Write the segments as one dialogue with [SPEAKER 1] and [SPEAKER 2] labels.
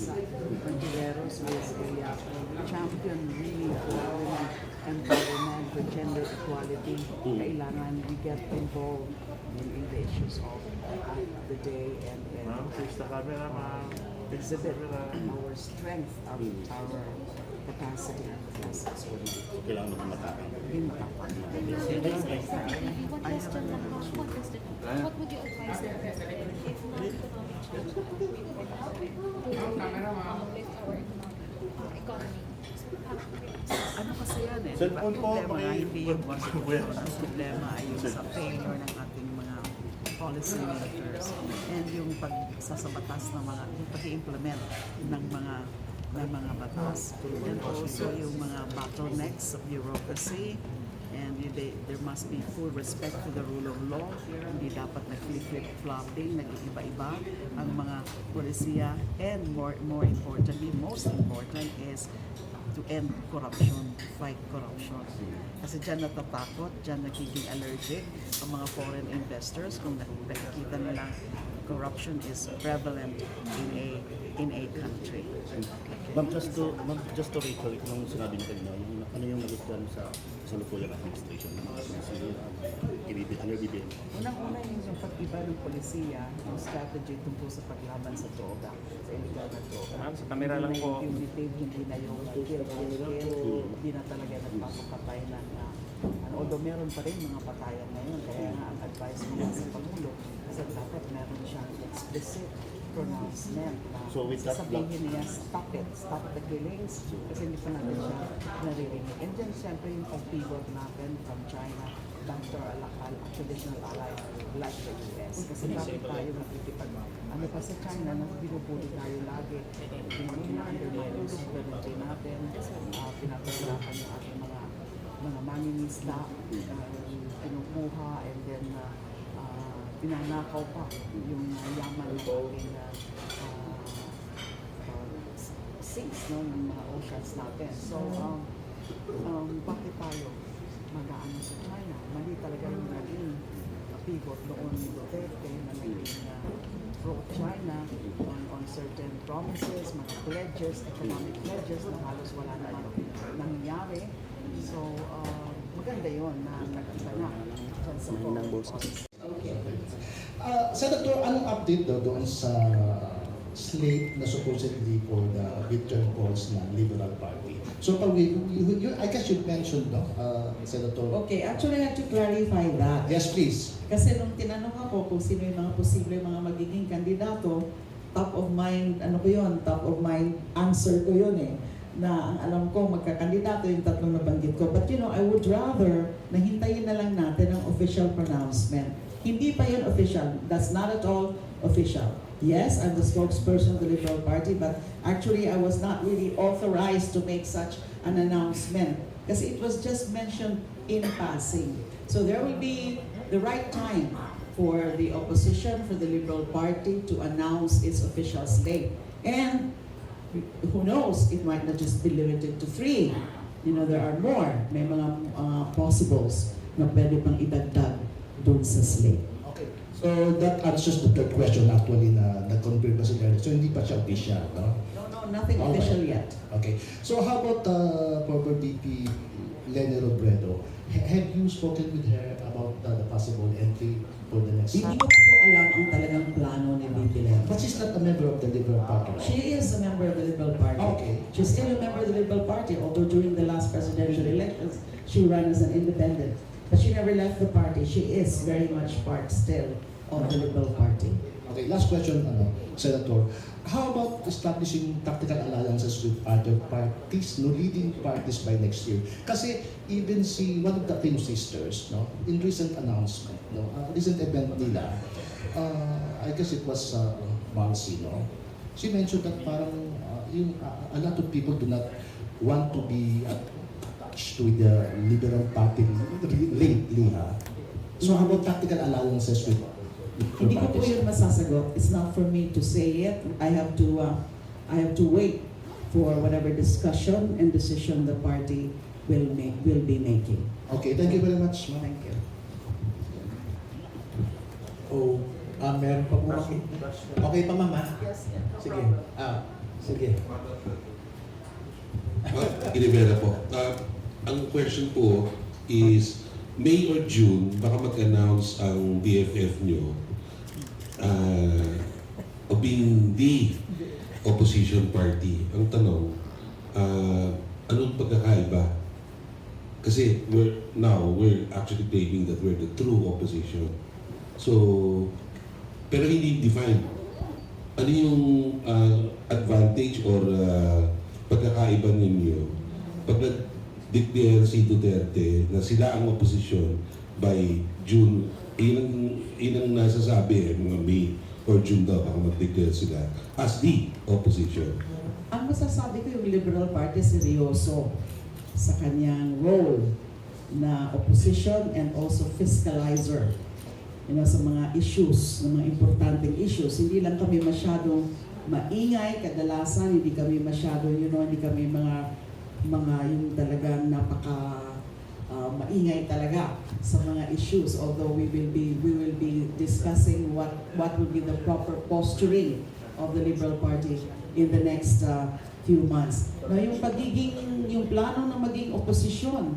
[SPEAKER 1] Pantileros is a champion really for women empowerment, for gender equality. Kailangan we get involved in the issues of the day and
[SPEAKER 2] Face the camera, ma'am.
[SPEAKER 1] exhibit our strength, our capacity as women.
[SPEAKER 3] So, kailangan mo matapang.
[SPEAKER 1] Hindi matapang.
[SPEAKER 4] One question lang po. One question. What would you advise the president if not uplift our economy?
[SPEAKER 1] Ano kasi yan eh?
[SPEAKER 3] Cellphone
[SPEAKER 1] Ang
[SPEAKER 3] po,
[SPEAKER 1] problema nga hindi yung
[SPEAKER 3] kuya.
[SPEAKER 1] ang problema ay yung sa failure ng ating mga policy makers and yung pagsasabatas ng mga, yung pag-implement ng mga batas. And also yung mga bottlenecks of bureaucracy and there must be full respect to the rule of law. Hindi dapat nag-flip-flopping, nag-iba-iba ang mga polisiya and more importantly, most important is to end corruption, to fight corruption. Kasi dyan natatakot, dyan nagiging allergic ang mga foreign investors kung nakikita nilang corruption is prevalent in a country.
[SPEAKER 3] Ma'am, just to recall, nung sinabi niyo kanina, ano yung nagustuhan sa Salukuyang administration ng mga NRBBM?
[SPEAKER 1] Unang-una yung pag-iba ng polisiya, yung strategy tungkol sa paglaban sa droga, sa illegal na droga.
[SPEAKER 2] Ma'am, sa camera lang po.
[SPEAKER 1] Hindi na yung punitive, hindi na yung kill, hindi na talaga nagpapapatay ng although meron pa rin mga patayan ngayon, kaya nga ang advice nila sa Pangulo, kasi dapat meron siyang explicit pronouncement na
[SPEAKER 3] So with that
[SPEAKER 1] sasabihin niya, stop it, stop the killings, kasi hindi pa natin siya naririnig. And then, siyempre, yung pag-pivot natin from China back to our traditional ally like the US. Kasi bakit tayo nakikipag, ano pa sa China, na binubuli tayo lagi, pina-undermine yung sovereignty natin, pinapahirapan yung ating mga maninista, pinukuha, and then pinanakaw pa yung yaman ng ating seas, no, ng mga oceans natin. So, bakit tayo mag-aano sa China? Mali talaga yung naging pivot noon ni Duterte na naging pro-China on certain promises, mga pledges, economic pledges na halos wala naman nangyayari. So, maganda yun na nakita na dyan sa policy.
[SPEAKER 5] Senator, anong update daw doon sa slate na supposedly for the midterm polls ng Liberal Party? So, I guess you mentioned, no, Senator?
[SPEAKER 6] Okay, actually I have to clarify that.
[SPEAKER 5] Yes, please.
[SPEAKER 6] Kasi nung tinanong ako kung sino yung mga posible mga magiging kandidato, top of mind, top of mind answer ko yun eh. Na ang alam ko magkakandidato yung tatlong nabanggit ko. But I would rather na hintayin na lang natin ang official pronouncement. Hindi pa yun official. That's not at all official. Yes, I'm the spokesperson of the Liberal Party, but actually I was not really authorized to make such an announcement kasi it was just mentioned in passing. So there will be the right time for the opposition, for the Liberal Party to announce its official slate. And who knows, it might not just be limited to 3. There are more. May mga possibles na pwede pang idagdag dun sa slate.
[SPEAKER 5] Okay. So, that answers the third question actually na nag-confirm na sila. So, hindi pa siya official, no?
[SPEAKER 6] No, nothing official yet.
[SPEAKER 5] Okay. So, how about former VP Leni Robredo? Have you spoken with her about the possible entry for the next?
[SPEAKER 6] Hindi ko po alam ang talagang plano ni VP Leni.
[SPEAKER 5] But she's not a member of the Liberal Party, right?
[SPEAKER 6] She is a member of the Liberal Party.
[SPEAKER 5] Okay.
[SPEAKER 6] She's still a member of the Liberal Party, although during the last presidential elections, she ran as an independent. But she never left the party. She is very much part still of the Liberal Party.
[SPEAKER 5] Okay, last question, Senator. How about establishing tactical alliances with other parties, leading parties by next year? Kasi even one of the Kim sisters, in recent announcement, recent event nila, I guess it was Marcy, she mentioned that parang a lot of people do not want to be attached with the Liberal Party lately. So how about tactical alliances with
[SPEAKER 6] Hindi ko po yun masasagot. It's not for me to say it. I have to wait for whatever discussion and decision the party will be making.
[SPEAKER 5] Okay, thank you very much, ma'am.
[SPEAKER 6] Thank you.
[SPEAKER 5] Oh.
[SPEAKER 7] Meron pa po kami. Okay pa, mama? Sige. Sige.
[SPEAKER 8] Rivera po. Ang question po is, May or June, baka mag-announce ang BFF nyo of being the opposition party. Ang tanong, anong pagkakaiba? Kasi we're actually claiming that we're the true opposition. So, pero hindi defined. Ano yung advantage or pagkakaiba ninyo pag nag-declare si Duterte na sila ang opposition by June, yun ang nasasabi mga May or June daw baka mag-declare sila as the opposition.
[SPEAKER 6] Ang masasabi ko yung Liberal Party seryoso sa kanyang role na opposition and also fiscalizer, sa mga issues, ng mga importanteng issues. Hindi lang kami masyadong maingay, kadalasan hindi kami masyado, hindi kami mga yung talagang maingay talaga sa mga issues. Although we will be discussing what will be the proper posturing of the Liberal Party in the next few months. Na yung plano na maging oposisyon,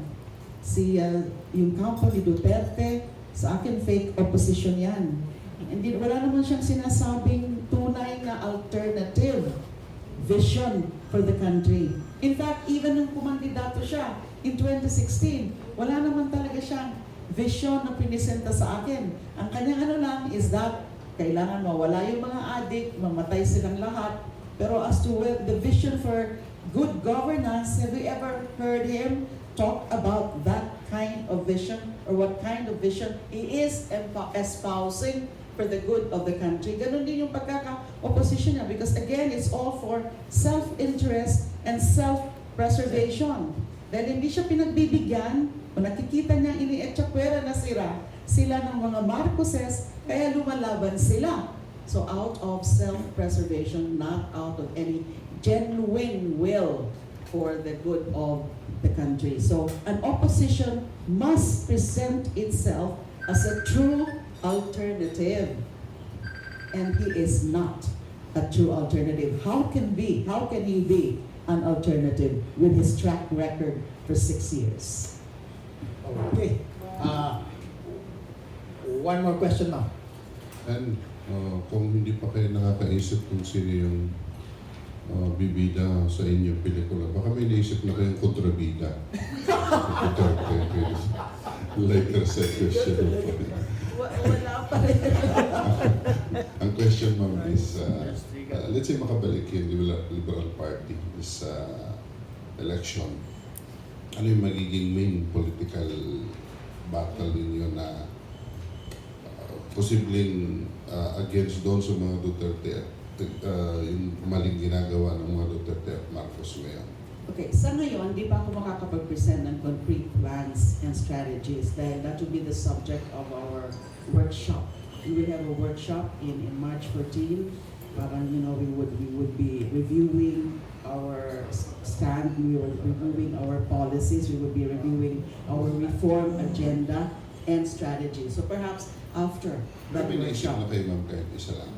[SPEAKER 6] yung kampo ni Duterte, sa akin fake opposition yan. Hindi, wala naman siyang sinasabing tunay na alternative vision for the country. In fact, even nung kumandidato siya in 2016, wala naman talaga siyang vision na pinisenta sa akin. Ang kanyang lang is that kailangan mawala yung mga addict, mamatay silang lahat. Pero as to the vision for good governance, have you ever heard him talk about that kind of vision or what kind of vision he is espousing for the good of the country? Ganon din yung pagkaka-opposition niya because again, it's all for self-interest and self-preservation. Dahil hindi siya pinagbibigyan o nakikita niya ini-etsakwera na sila ng mga Marcoses, kaya lumalaban sila. So out of self-preservation, not out of any genuine will for the good of the country. So an opposition must present itself as a true alternative. And he is not a true alternative. How can he be an alternative with his track record for 6 years?
[SPEAKER 7] Okay. One more question now.
[SPEAKER 8] And kung hindi pa kayo nakakaisip kung sino yung bibida sa inyong pelikula, baka may naisip na kayong kontrabida. Later sa question.
[SPEAKER 6] Wala pa rin.
[SPEAKER 8] Ang question, ma'am, is let's say makabalik yung Liberal Party this election. Ano yung magiging main political battle ninyo na posibleng against doon sa mga Duterte yung maling ginagawa ng mga Duterte at Marcos ngayon?
[SPEAKER 6] Okay, sa ngayon, di pa ako makakapag-present ng concrete plans and strategies dahil that will be the subject of our workshop. We will have a workshop in March 14. Parang, we would be reviewing our stand, we will be reviewing our policies, we will be reviewing our reform agenda and strategy. So perhaps after that
[SPEAKER 8] May naisip
[SPEAKER 6] workshop.
[SPEAKER 8] na kayo, ma'am, kahit isa lang?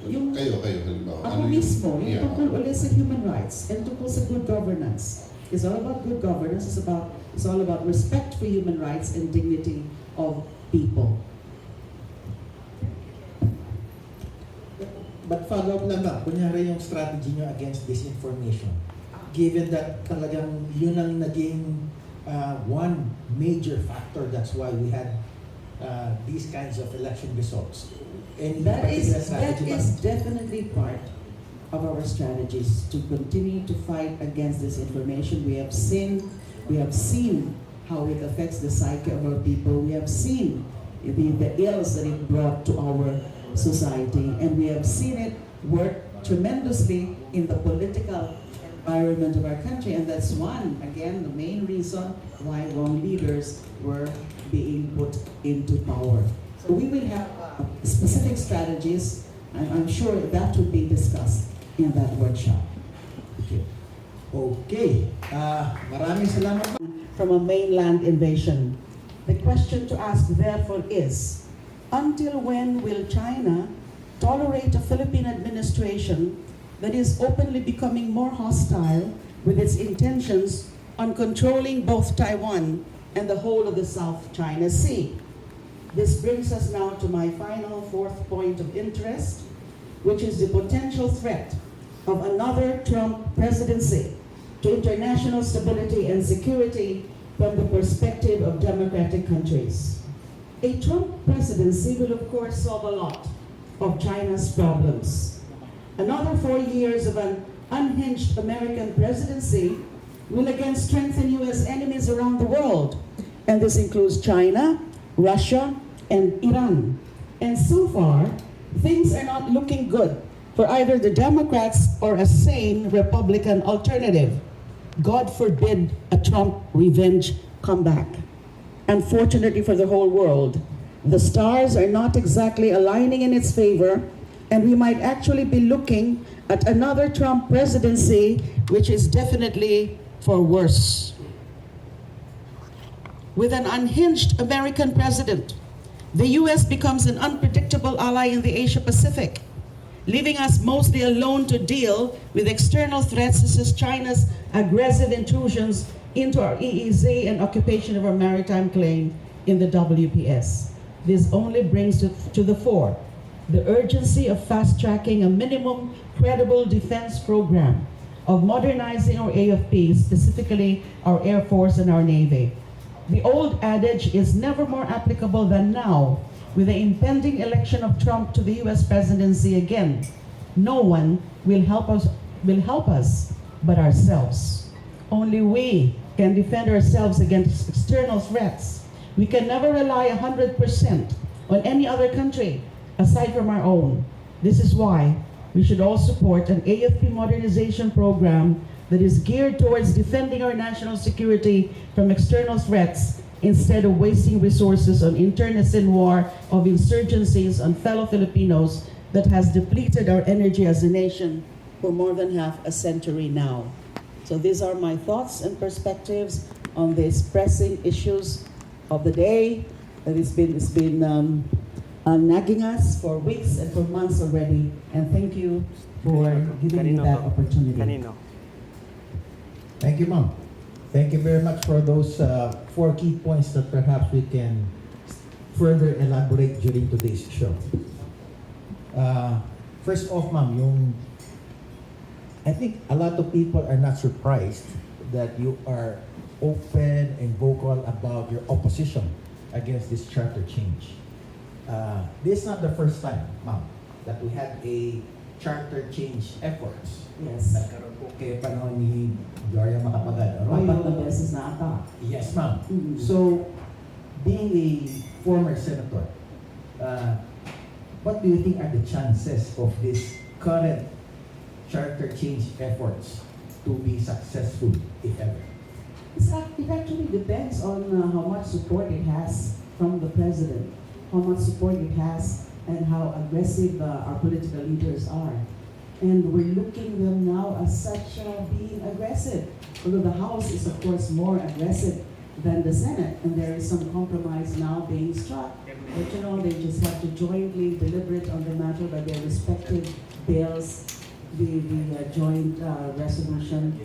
[SPEAKER 6] Yung-
[SPEAKER 8] kayo halimbawa.
[SPEAKER 6] Ako mismo, yung
[SPEAKER 8] Yeah.
[SPEAKER 6] tungkol ulit sa human rights and tungkol sa good governance. It's all about good governance. It's all about respect for human rights and dignity of people.
[SPEAKER 7] But follow up lang ba, kunyari yung strategy nyo against disinformation. Given that talagang yun ang naging one major factor, that's why we had these kinds of election results. Any
[SPEAKER 6] That
[SPEAKER 7] particular
[SPEAKER 6] is
[SPEAKER 7] strategy ba?
[SPEAKER 6] definitely part of our strategies to continue to fight against disinformation. We have seen how it affects the psyche of our people. We have seen the ills that it brought to our society, and we have seen it work tremendously in the political environment of our country, and that's the main reason why wrong leaders were being put into power. So we will have specific strategies, and I'm sure that will be discussed in that workshop.
[SPEAKER 7] Okay. Maraming salamat.
[SPEAKER 6] From a mainland invasion. The question to ask therefore is,
[SPEAKER 1] Until when will China tolerate a Philippine administration that is openly becoming more hostile with its intentions on controlling both Taiwan and the whole of the South China Sea? This brings us now to my final fourth point of interest, which is the potential threat of another Trump presidency to international stability and security from the perspective of democratic countries. A Trump presidency will of course solve a lot of China's problems. Another 4 years of an unhinged American presidency will again strengthen U.S. enemies around the world, and this includes China, Russia, and Iran. And so far, things are not looking good for either the Democrats or a sane Republican alternative. God forbid a Trump revenge comeback. Unfortunately for the whole world, the stars are not exactly aligning in its favor, and we might actually be looking at another Trump presidency, which is definitely for worse. With an unhinged American president, the U.S. becomes an unpredictable ally in the Asia-Pacific, leaving us mostly alone to deal with external threats such as China's aggressive intrusions into our EEZ and occupation of our maritime claim in the WPS. This only brings to the fore the urgency of fast-tracking a minimum credible defense program, of modernizing our AFP, specifically our Air Force and our Navy. The old adage is never more applicable than now, with the impending election of Trump to the U.S. presidency again. No one will help us but ourselves. Only we can defend ourselves against external threats. We can never rely 100% on any other country aside from our own. This is why we should all support an AFP modernization program that is geared towards defending our national security from external threats instead of wasting resources on internecine war of insurgencies on fellow Filipinos that has depleted our energy as a nation for more than half a century now. So these are my thoughts and perspectives on these pressing issues of the day that it's been nagging us for weeks and for months already. And thank you for giving me that opportunity.
[SPEAKER 7] Thank you, Ma'am. Thank you very much for those 4 key points that perhaps we can further elaborate during today's show. First off, Ma'am, I think a lot of people are not surprised that you are open and vocal about your opposition against this charter change. This is not the first time, Ma'am, that we had a charter change efforts.
[SPEAKER 1] Yes.
[SPEAKER 7] Nagkaroon po kayo panahon ni Gloria Macapagal Arroyo.
[SPEAKER 1] Apat na beses na ata.
[SPEAKER 7] Yes, ma'am.
[SPEAKER 1] Mhm.
[SPEAKER 7] So, being a former senator, what do you think are the chances of this current charter change efforts to be successful, if ever?
[SPEAKER 1] It actually depends on how much support it has from the president, how much support it has, and how aggressive our political leaders are. And we're looking them now as such being aggressive. Although the House is of course more aggressive than the Senate, and there is some compromise now being struck. But they just have to jointly deliberate on the matter by their respective bills, the joint resolution,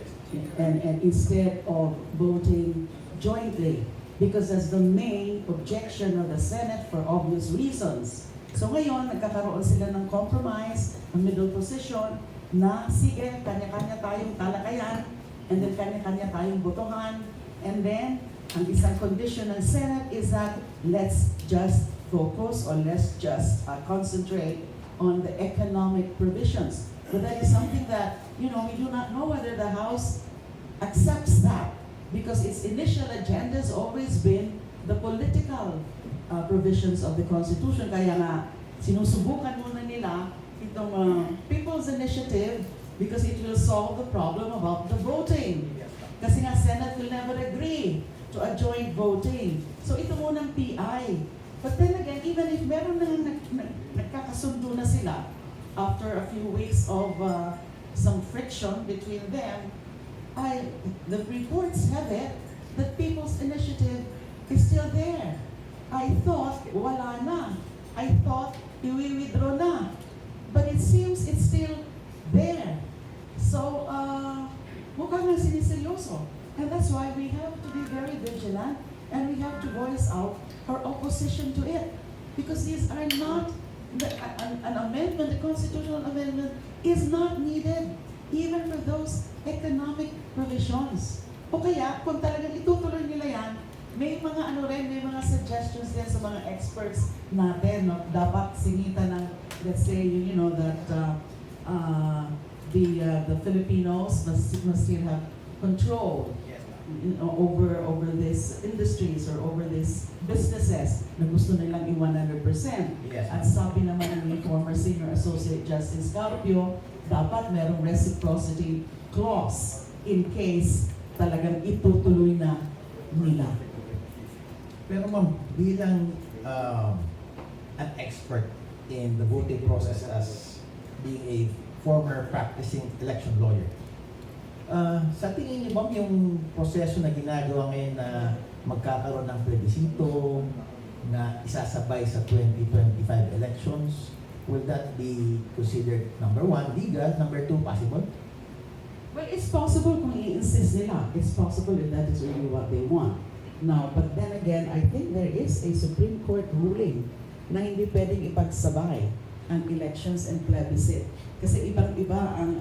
[SPEAKER 1] and instead of voting jointly, because that's the main objection of the Senate for obvious reasons. So ngayon, nagkakaroon sila ng compromise, ang middle position, na sige, kanya-kanya tayong talakayan, and then kanya-kanya tayong botohan, and then, ang isang condition ng Senate is that let's just focus or let's just concentrate on the economic provisions. But that is something that, we do not know whether the House accepts that, because its initial agenda has always been the political provisions of the Constitution. Kaya nga, sinusubukan muna nila itong People's Initiative because it will solve the problem about the voting. Kasi nga, Senate will never agree to a joint voting. So ito munang PI. But then again, even if meron na nagkakasundo na sila after a few weeks of some friction between them, the reports have it that People's Initiative is still there. I thought wala na.
[SPEAKER 6] I thought i-withdraw na. But it seems it's still there. So, mukhang na siniseryoso. And that's why we have to be very vigilant and we have to voice out our opposition to it. Because these are not, an amendment, the constitutional amendment is not needed even for those economic provisions. O kaya, kung talagang itutuloy nila yan, may mga suggestions din sa mga experts natin, no? Dapat sinita ng, let's say, you know, that the Filipinos must still have control, you know, over these industries or over these businesses na gusto nilang i-100%.
[SPEAKER 7] Yes.
[SPEAKER 6] At sabi naman ng former Senior Associate Justice Carpio, dapat merong reciprocity clause in case talagang itutuloy na nila.
[SPEAKER 7] Pero ma'am, bilang an expert in the voting process as being a former practicing election lawyer, sa tingin niyo bang yung proseso na ginagawa ngayon na magkakaroon ng plebisito na isasabay sa 2025 elections, will that be considered number one, legal, number two, possible?
[SPEAKER 6] Well, it's possible kung i-insist nila. It's possible if that is really what they want. Now, but then again, I think there is a Supreme Court ruling na hindi pwedeng ipagsabay ang elections and plebiscite. Kasi ibang-iba ang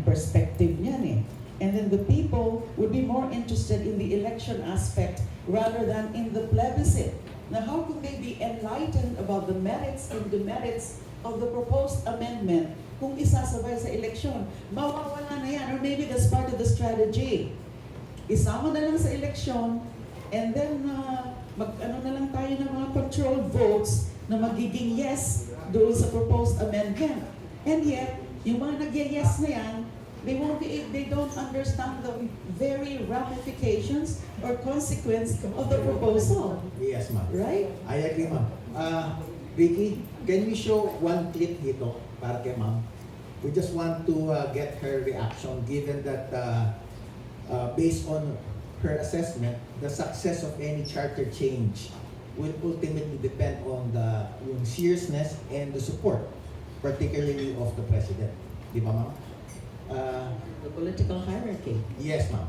[SPEAKER 6] perspective niyan eh. And then the people would be more interested in the election aspect rather than in the plebiscite. Now, how could they be enlightened about the merits and demerits of the proposed amendment kung isasabay sa eleksyon? Mawawala na yan, or maybe that's part of the strategy. Isama na lang sa eleksyon, and then mag-ano na lang tayo ng mga controlled votes na magiging yes doon sa proposed amendment. And yet, yung mga nag-yes na yan, they don't understand the very ramifications or consequence of the proposal.
[SPEAKER 7] Yes, ma'am.
[SPEAKER 6] Right?
[SPEAKER 7] I agree, ma'am. Ricky, can we show one clip dito para kay ma'am? We just want to get her reaction given that based on her assessment, the success of any charter change will ultimately depend on yung seriousness and the support, particularly of the President. Di ba, ma'am?
[SPEAKER 6] The political hierarchy.
[SPEAKER 7] Yes, ma'am.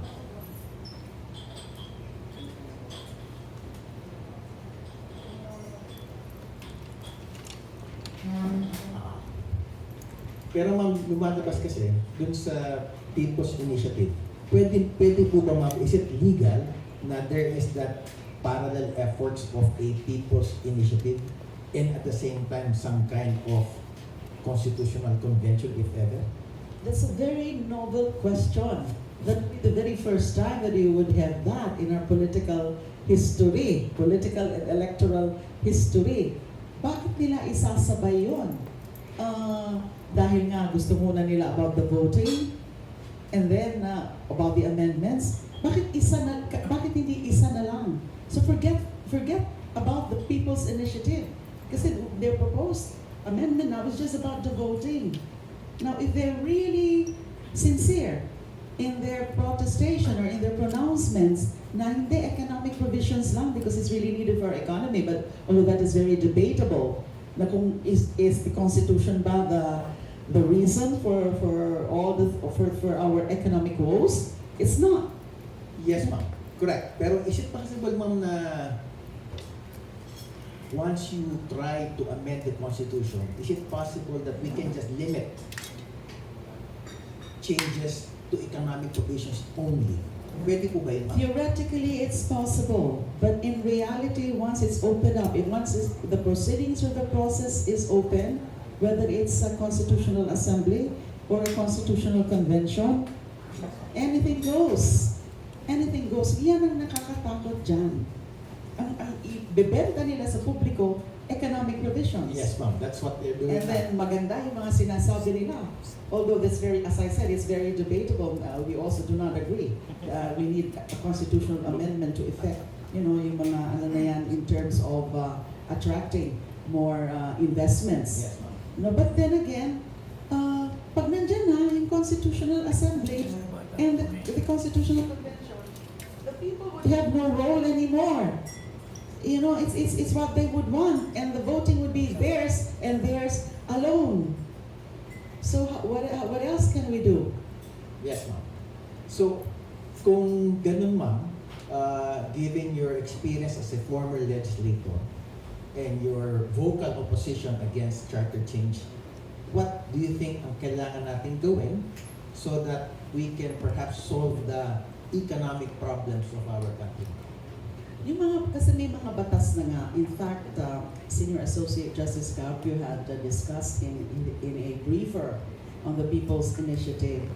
[SPEAKER 7] Pero ma'am, lumalabas kasi dun sa People's Initiative, pwede po ba ma'am, is it legal na there is that parallel efforts of a People's Initiative and at the same time some kind of constitutional convention, if ever?
[SPEAKER 6] That's a very novel question. That would be the very first time that you would have that in our political history, political and electoral history. Bakit nila isasabay yun? Dahil nga gusto muna nila about the voting and then about the amendments. Bakit hindi isa na lang? So forget about the People's Initiative. Kasi their proposed amendment now is just about the voting. Now, if they're really sincere in their protestation or in their pronouncements na hindi economic provisions lang because it's really needed for our economy, but although that is very debatable, na kung is the Constitution ba the reason for our economic woes? It's not.
[SPEAKER 7] Yes, ma'am. Correct. Pero is it possible, ma'am, na once you try to amend the Constitution, is it possible that we can just limit changes to economic provisions only? Pwede po ba yun, ma'am?
[SPEAKER 6] Theoretically, it's possible, but in reality, once it's opened up, the proceedings or the process is open, whether it's a constitutional assembly or a constitutional convention, anything goes. Anything goes. Yan ang nakakatakot dyan. Ang ibebenta nila sa publiko, economic provisions.
[SPEAKER 7] Yes, ma'am. That's what they're doing.
[SPEAKER 6] And then maganda yung mga sinasabi nila. Although that's very, as I said, it's very debatable. We also do not agree. We need a constitutional amendment to effect, yung mga na yan in terms of attracting more investments.
[SPEAKER 7] Yes, ma'am.
[SPEAKER 6] No, but then again, pag nandyan na yung Constitutional Assembly and the Constitutional Convention, the people would have no role anymore. you know, it's what they would want, and the voting would be theirs and theirs alone. So what else can we do?
[SPEAKER 7] Yes, ma'am. So, kung ganun, ma'am, given your experience as a former legislator and your vocal opposition against charter change, what do you think ang kailangan natin gawin so that we can perhaps solve the economic problems of our country?
[SPEAKER 1] Yung mga, kasi may mga batas na nga. In fact, Senior Associate Justice Carpio had discussed in a briefer on the People's Initiative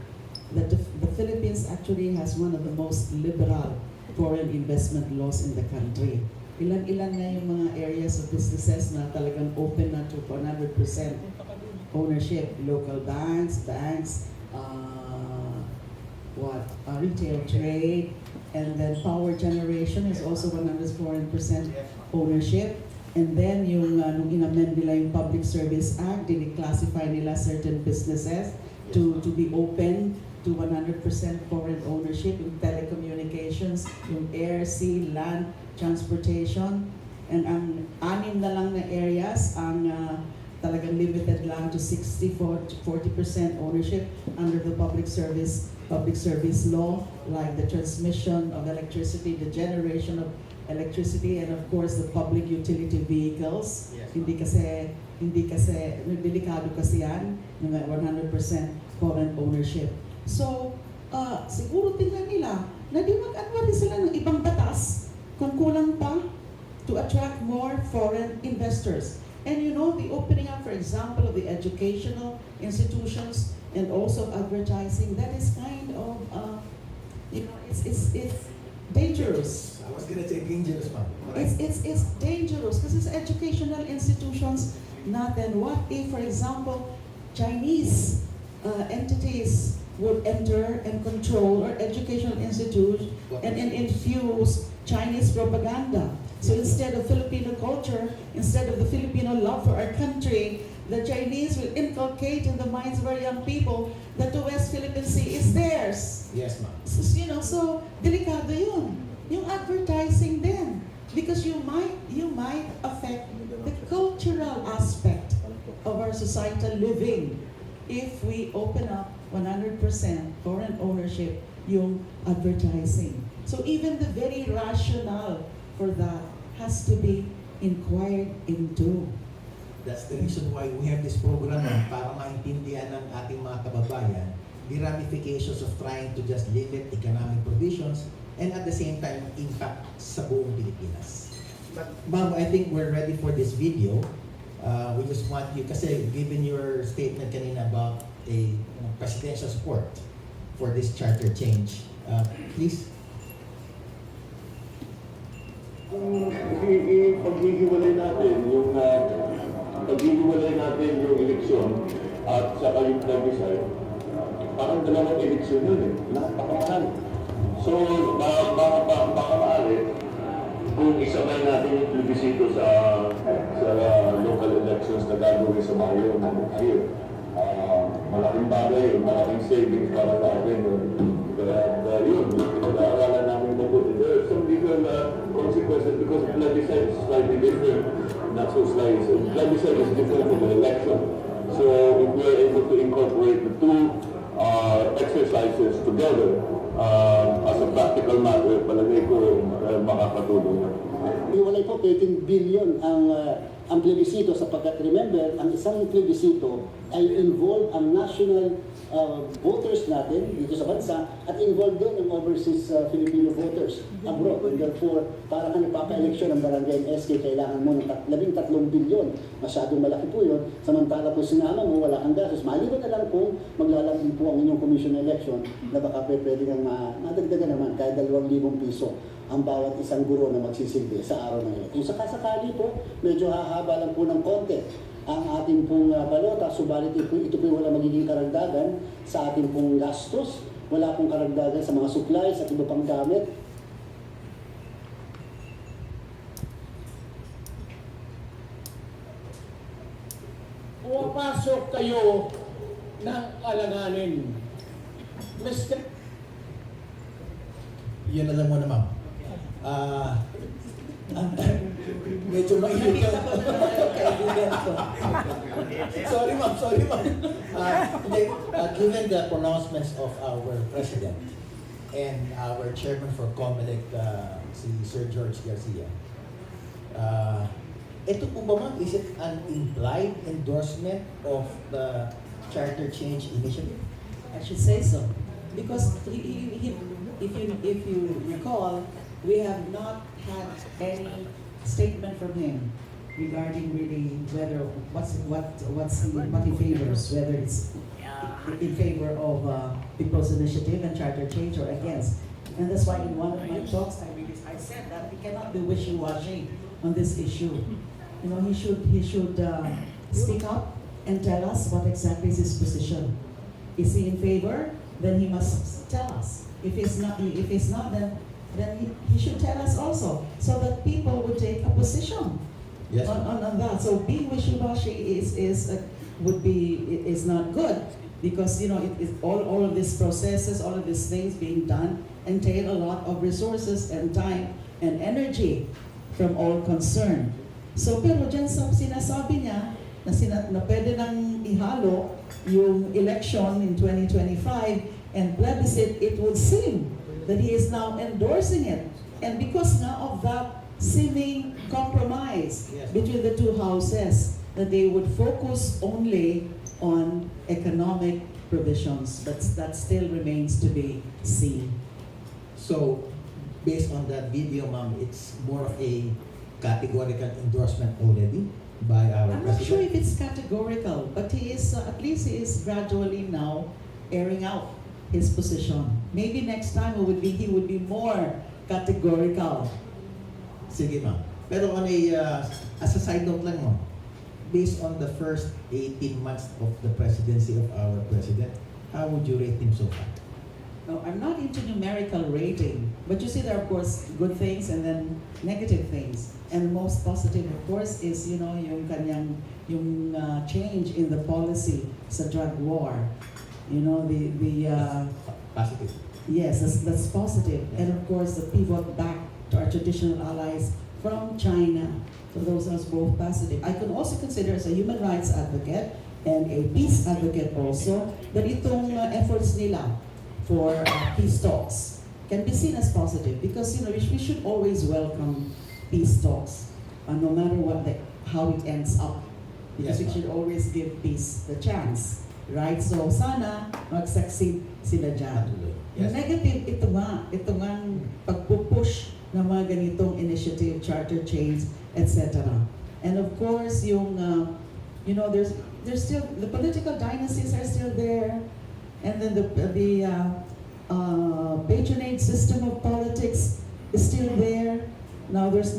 [SPEAKER 1] that the Philippines actually has one of the most liberal foreign investment laws in the country. Ilan-ilan nga yung mga areas of businesses na talagang open na to 100% ownership. Local banks, retail trade, and then power generation is also 100% ownership. And then yung nung in-amend nila yung Public Service Act, classify nila certain businesses to be open to 100% foreign ownership, yung telecommunications, yung air, sea, land, transportation. And ang 6 na lang na areas ang talagang limited lang to 40% ownership under the public service law, like the transmission of electricity, the generation of electricity, and of course the public utility vehicles.
[SPEAKER 7] Yes.
[SPEAKER 1] Hindi kasi delikado kasi yan, yung 100% foreign ownership. So, siguro tingnan nila na di mag-anwari sila ng ibang batas kung kulang pa to attract more foreign investors. And you know, the opening up, for example, of the educational institutions and also advertising, that is kind of, you know, it's dangerous.
[SPEAKER 7] I was gonna say dangerous, ma'am.
[SPEAKER 1] It's dangerous because it's educational institutions natin. What if, for example, Chinese entities would enter and control our educational institutes and infuse Chinese propaganda? So instead of Filipino culture, instead of the Filipino love for our country, the Chinese will inculcate in the minds of our young people that the West Philippine Sea is theirs.
[SPEAKER 7] Yes, ma'am.
[SPEAKER 1] You know, so delikado yun. Yung advertising din. Because you might affect the cultural aspect of our societal living if we open up 100% foreign ownership yung advertising. So even the very rationale for that has to be inquired into.
[SPEAKER 7] That's the reason why we have this program, ma'am, para maintindihan ng ating mga kababayan the ramifications of trying to just limit economic provisions and at the same time impact sa buong Pilipinas. But ma'am, I think we're ready for this video. We just want you, kasi given your statement kanina about a presidential support for this charter change, please.
[SPEAKER 9] Kung paghihiwalay natin yung eleksyon at saka yung plebiscite, parang dalawang eleksyon yun eh. Napakamahal. So, baka maaari, kung isabay natin yung plebiscito sa local elections na gagawin sa Mayo na next year, malaking bagay, malaking savings para sa atin. Kaya yun, pinag-aaralan namin mabuti. There are some legal consequences because plebiscite is slightly different, not so slight. Plebiscite is different from an election. So if we are able to incorporate the two exercises together as a practical matter, palagay ko makakatulong.
[SPEAKER 10] Iwalay po 13 billion ang plebisito sapagkat remember, ang isang plebisito ay involve ang national voters natin dito sa bansa at involved din ang overseas Filipino voters abroad. And therefore, para ka nagpapa-eleksyon ng barangay SK, kailangan mo ng 13 bilyon. Masyadong malaki po yun. Samantala po sinama mo, wala kang gastos. Maliban na lang kung maglalagay po ang inyong commission election na baka pwede kang madagdagan naman kahit 2,000 piso ang bawat isang guro na magsisilbi sa araw na yun. Kung sakasakali po, medyo hahaba lang po ng konti ang ating pong balota, subalit ito po wala magiging karagdagan sa ating pong gastos, wala pong karagdagan sa mga supplies at iba pang gamit.
[SPEAKER 11] Pumapasok kayo ng alanganin. Mr.
[SPEAKER 7] Yun alam mo na, ma'am. Medyo mainit
[SPEAKER 6] Nakita
[SPEAKER 7] ka.
[SPEAKER 6] ko na kaibigan ko.
[SPEAKER 7] Sorry ma'am, sorry ma'am. Hindi, given the pronouncements of our president and our chairman for COMELEC, si Sir George Garcia, ito po ba ma'am, is it an implied endorsement of the Charter Change Initiative?
[SPEAKER 6] I should say so. Because if you recall, we have not had any statement from him regarding really whether what he favors, whether it's in favor of People's Initiative and Charter Change or against. And that's why in one of my talks I said that he cannot be wishy-washy on this issue. You know, he should speak up and tell us what exactly is his position. Is he in favor? Then he must tell us. If he's not, then he should tell us also, so that people would take a position
[SPEAKER 7] Yes.
[SPEAKER 6] on that. So being wishy-washy is not good, because you know all of these processes, all of these things being done entail a lot of resources and time and energy from all concerned. So pero dyan sa sinasabi niya na pwede nang ihalo yung election in 2025 and plebiscite, it would seem that he is now endorsing it. And because now of that seeming compromise between the two houses, that they would focus only on economic provisions, but that still remains to be seen.
[SPEAKER 7] So, based on that video, ma'am, it's more of a categorical endorsement already by our
[SPEAKER 6] I'm not sure
[SPEAKER 7] president.
[SPEAKER 6] if it's categorical, but he is at least he is gradually now airing out his position. Maybe next time he would be more categorical.
[SPEAKER 7] Sige ma'am. Pero on a, as a side note lang ma'am, based on the first 18 months of the presidency of our president, how would you rate him so far?
[SPEAKER 6] No, I'm not into numerical rating, but you see there are of course good things and then negative things. And the most positive of course is, you know, yung change in the policy sa drug war. You know,
[SPEAKER 7] Positive.
[SPEAKER 6] yes, that's positive. And of course the pivot back to our traditional allies from China. So those are both positive. I can also consider as a human rights advocate and a peace advocate also that itong efforts nila for peace talks can be seen as positive, because you know we should always welcome peace talks, no matter how it ends up, because we should always give peace the chance, right? So sana mag-succeed sila dyan.
[SPEAKER 7] Yes.
[SPEAKER 6] Yung negative, ito nga pagpupush ng mga ganitong initiative, charter change, etc. And of course, yung you know, there's still the political dynasties are still there, and then the patronage system of politics is still there. Now there's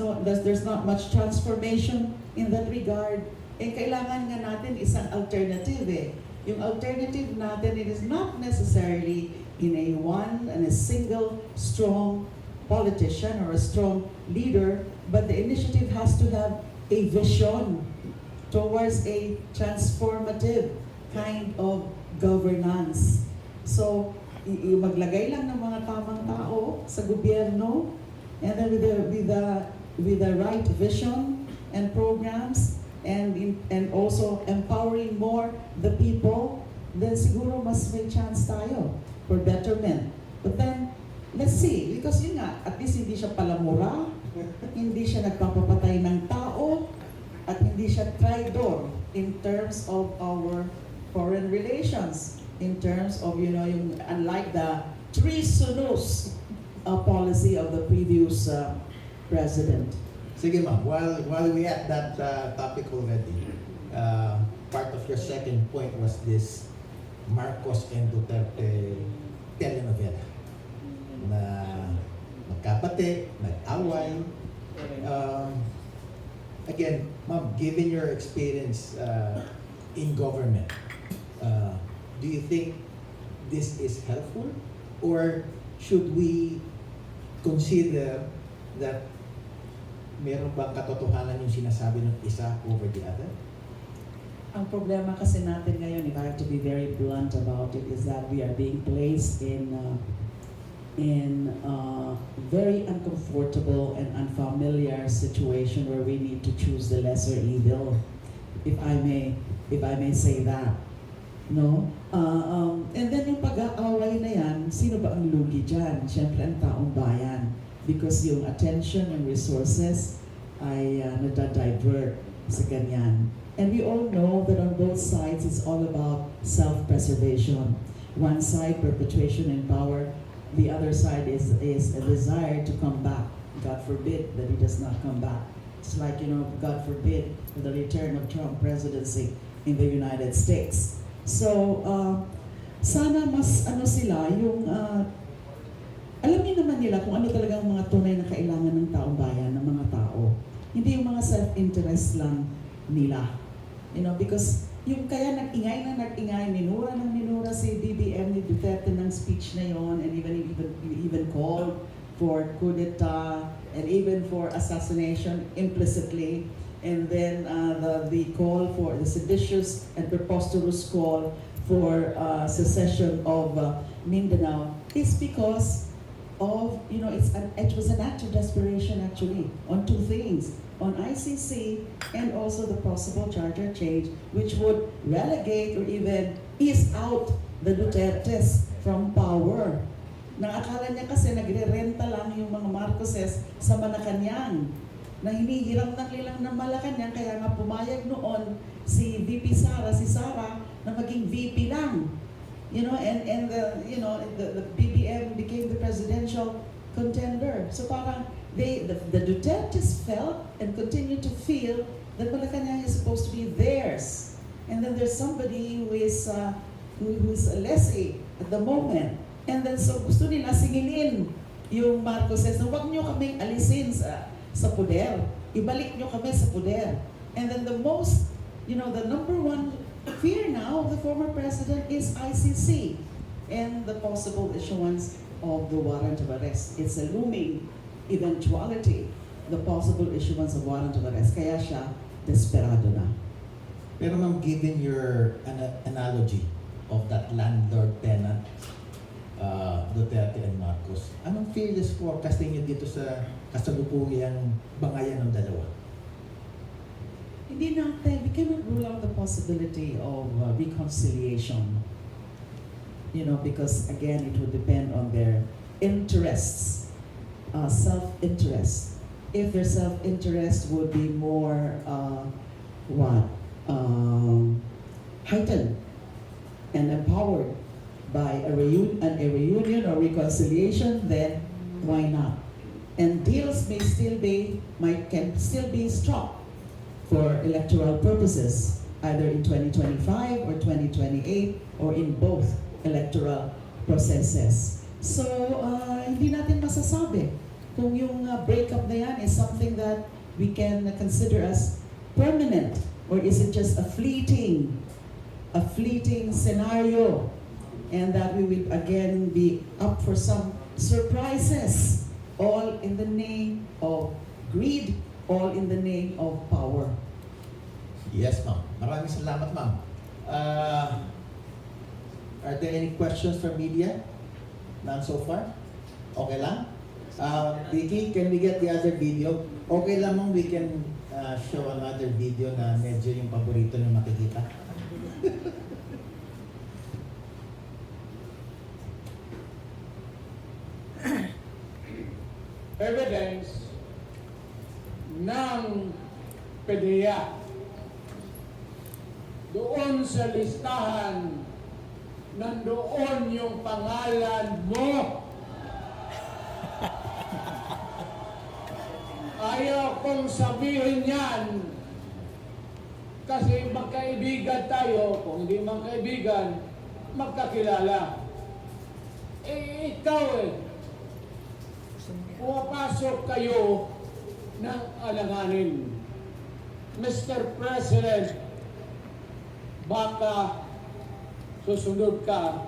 [SPEAKER 6] not much transformation in that regard. And kailangan nga natin isang alternative eh. Yung alternative natin, it is not necessarily in a single strong politician or a strong leader, but the initiative has to have a vision towards a transformative kind of governance. So, maglagay lang ng mga tamang tao sa gobyerno, and then with the right vision and programs, and also empowering more the people, then siguro mas may chance tayo for betterment. But then, let's see, because yun nga, at least hindi siya palamura, hindi siya nagpapapatay ng tao, at hindi siya traidor in terms of our foreign relations, in terms of, you know, yung, unlike the treasonous policy of the previous president.
[SPEAKER 7] Sige ma'am, while we at that topic already, part of your second point was this Marcos and Duterte telenovela na magkapate, nag-away. Again, ma'am, given your experience in government, do you think this is helpful, or should we consider that meron bang katotohanan yung sinasabi ng isa over the other?
[SPEAKER 6] Ang problema kasi natin ngayon, if I have to be very blunt about it, is that we are being placed in in a very uncomfortable and unfamiliar situation where we need to choose the lesser evil, if I may say that. No? And then yung pag-aaway na yan, sino ba ang lugi dyan? Siyempre ang taong bayan. Because yung attention and resources ay nadadivert sa ganyan. And we all know that on both sides, it's all about self-preservation. One side, perpetuation in power. The other side is a desire to come back. God forbid that he does not come back. It's like, God forbid the return of Trump presidency in the United States. So, sana mas sila, yung alamin naman nila kung ano talagang mga tunay na kailangan ng taong bayan, ng mga tao. Hindi yung mga self-interest lang nila. Because yung kaya nag-ingay, minura si BBM ni Duterte ng speech na yon, and even called for coup d'etat and even for assassination implicitly. And then the call for the seditious and preposterous call for secession of Mindanao is because of, it was an act of desperation actually on two things, on ICC and also the possible charter change, which would relegate or even ease out the Dutertes from power. Nakakala niya kasi nagre-renta lang yung mga Marcoses sa Malacanang, na hinihiram ng lilang ng Malacanang, kaya nga pumayag noon si VP Sara, na maging VP lang. And the BBM became the presidential contender. So parang the Dutertes felt and continue to feel that Malacanang is supposed to be theirs. And then there's somebody who is lessee at the moment. And then so gusto nila singilin yung Marcoses na huwag nyo kaming alisin sa poder. Ibalik nyo kami sa poder. And then the number one fear now of the former president is ICC and the possible issuance of the warrant of arrest. It's a looming eventuality, the possible issuance of warrant of arrest. Kaya siya desperado na.
[SPEAKER 7] Pero ma'am, given your analogy of that landlord-tenant, Duterte and Marcos, anong fearless forecast niyo dito sa kasalukuyang bangayan ng dalawa?
[SPEAKER 6] Hindi natin, we cannot rule out the possibility of reconciliation. Because again, it would depend on their interests, self-interest. If their self-interest would be more, heightened and empowered by a reunion or reconciliation, then why not? And deals can still be struck for electoral purposes, either in 2025 or 2028 or in both electoral processes. So, hindi natin masasabi kung yung breakup na yan is something that we can consider as permanent, or is it just a fleeting scenario, and that we will again be up for some surprises, all in the name of greed, all in the name of power.
[SPEAKER 7] Yes, ma'am. Maraming salamat, ma'am. Are there any questions from media? None so far? Okay lang? Vicky, can we get the other video? Okay lang, ma'am, we can show another video na medyo yung paborito nyo makikita.
[SPEAKER 11] Evidence ng PDEA doon sa listahan, nandoon yung pangalan mo. Ayaw kong sabihin yan kasi magkaibigan tayo. Kung hindi magkaibigan, magkakilala. Ikaw pumapasok kayo ng alanganin. Mr. President, baka susunod ka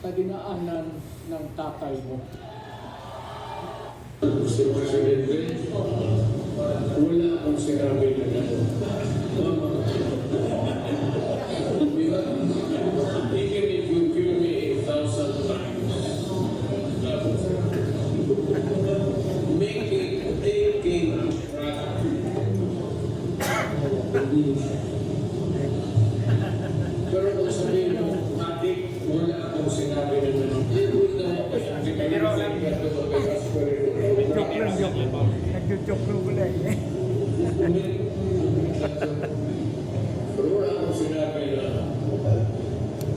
[SPEAKER 11] sa dinaanan ng tatay mo.
[SPEAKER 9] Mr. President, wala akong sinabi na gano'n. Even if you kill me 1,000 times, that
[SPEAKER 1] Nag-joke na mula eh.
[SPEAKER 9] Pero wala akong sinabi na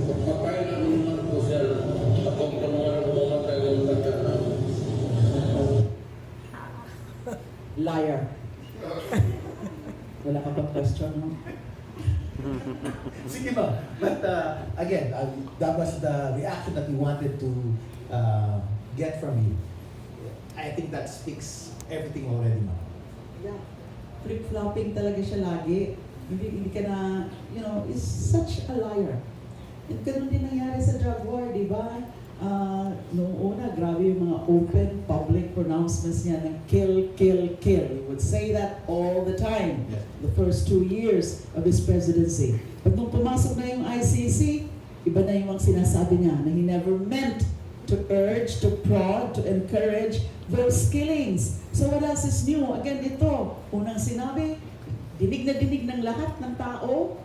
[SPEAKER 9] pagpapay na ng kusel akong pangalan ng mga tayo nagkana.
[SPEAKER 6] Liar. Wala ka bang question, no?
[SPEAKER 7] Sige ba? But again, that was the reaction that we wanted to get from you. I think that speaks everything already, ma'am.
[SPEAKER 6] Yeah. Flip-flopping talaga siya lagi. Hindi ka na, is such a liar. At ganun din nangyari sa drug war, di ba? Noong una, grabe yung mga open public pronouncements niya ng kill, kill, kill. He would say that all the time,
[SPEAKER 7] Yes.
[SPEAKER 6] the first 2 years of his presidency. But nung pumasok na yung ICC, iba na yung sinasabi niya na he never meant to urge, to prod, to encourage those killings. So what else is new? Again, ito, unang sinabi, dinig na dinig ng lahat ng tao.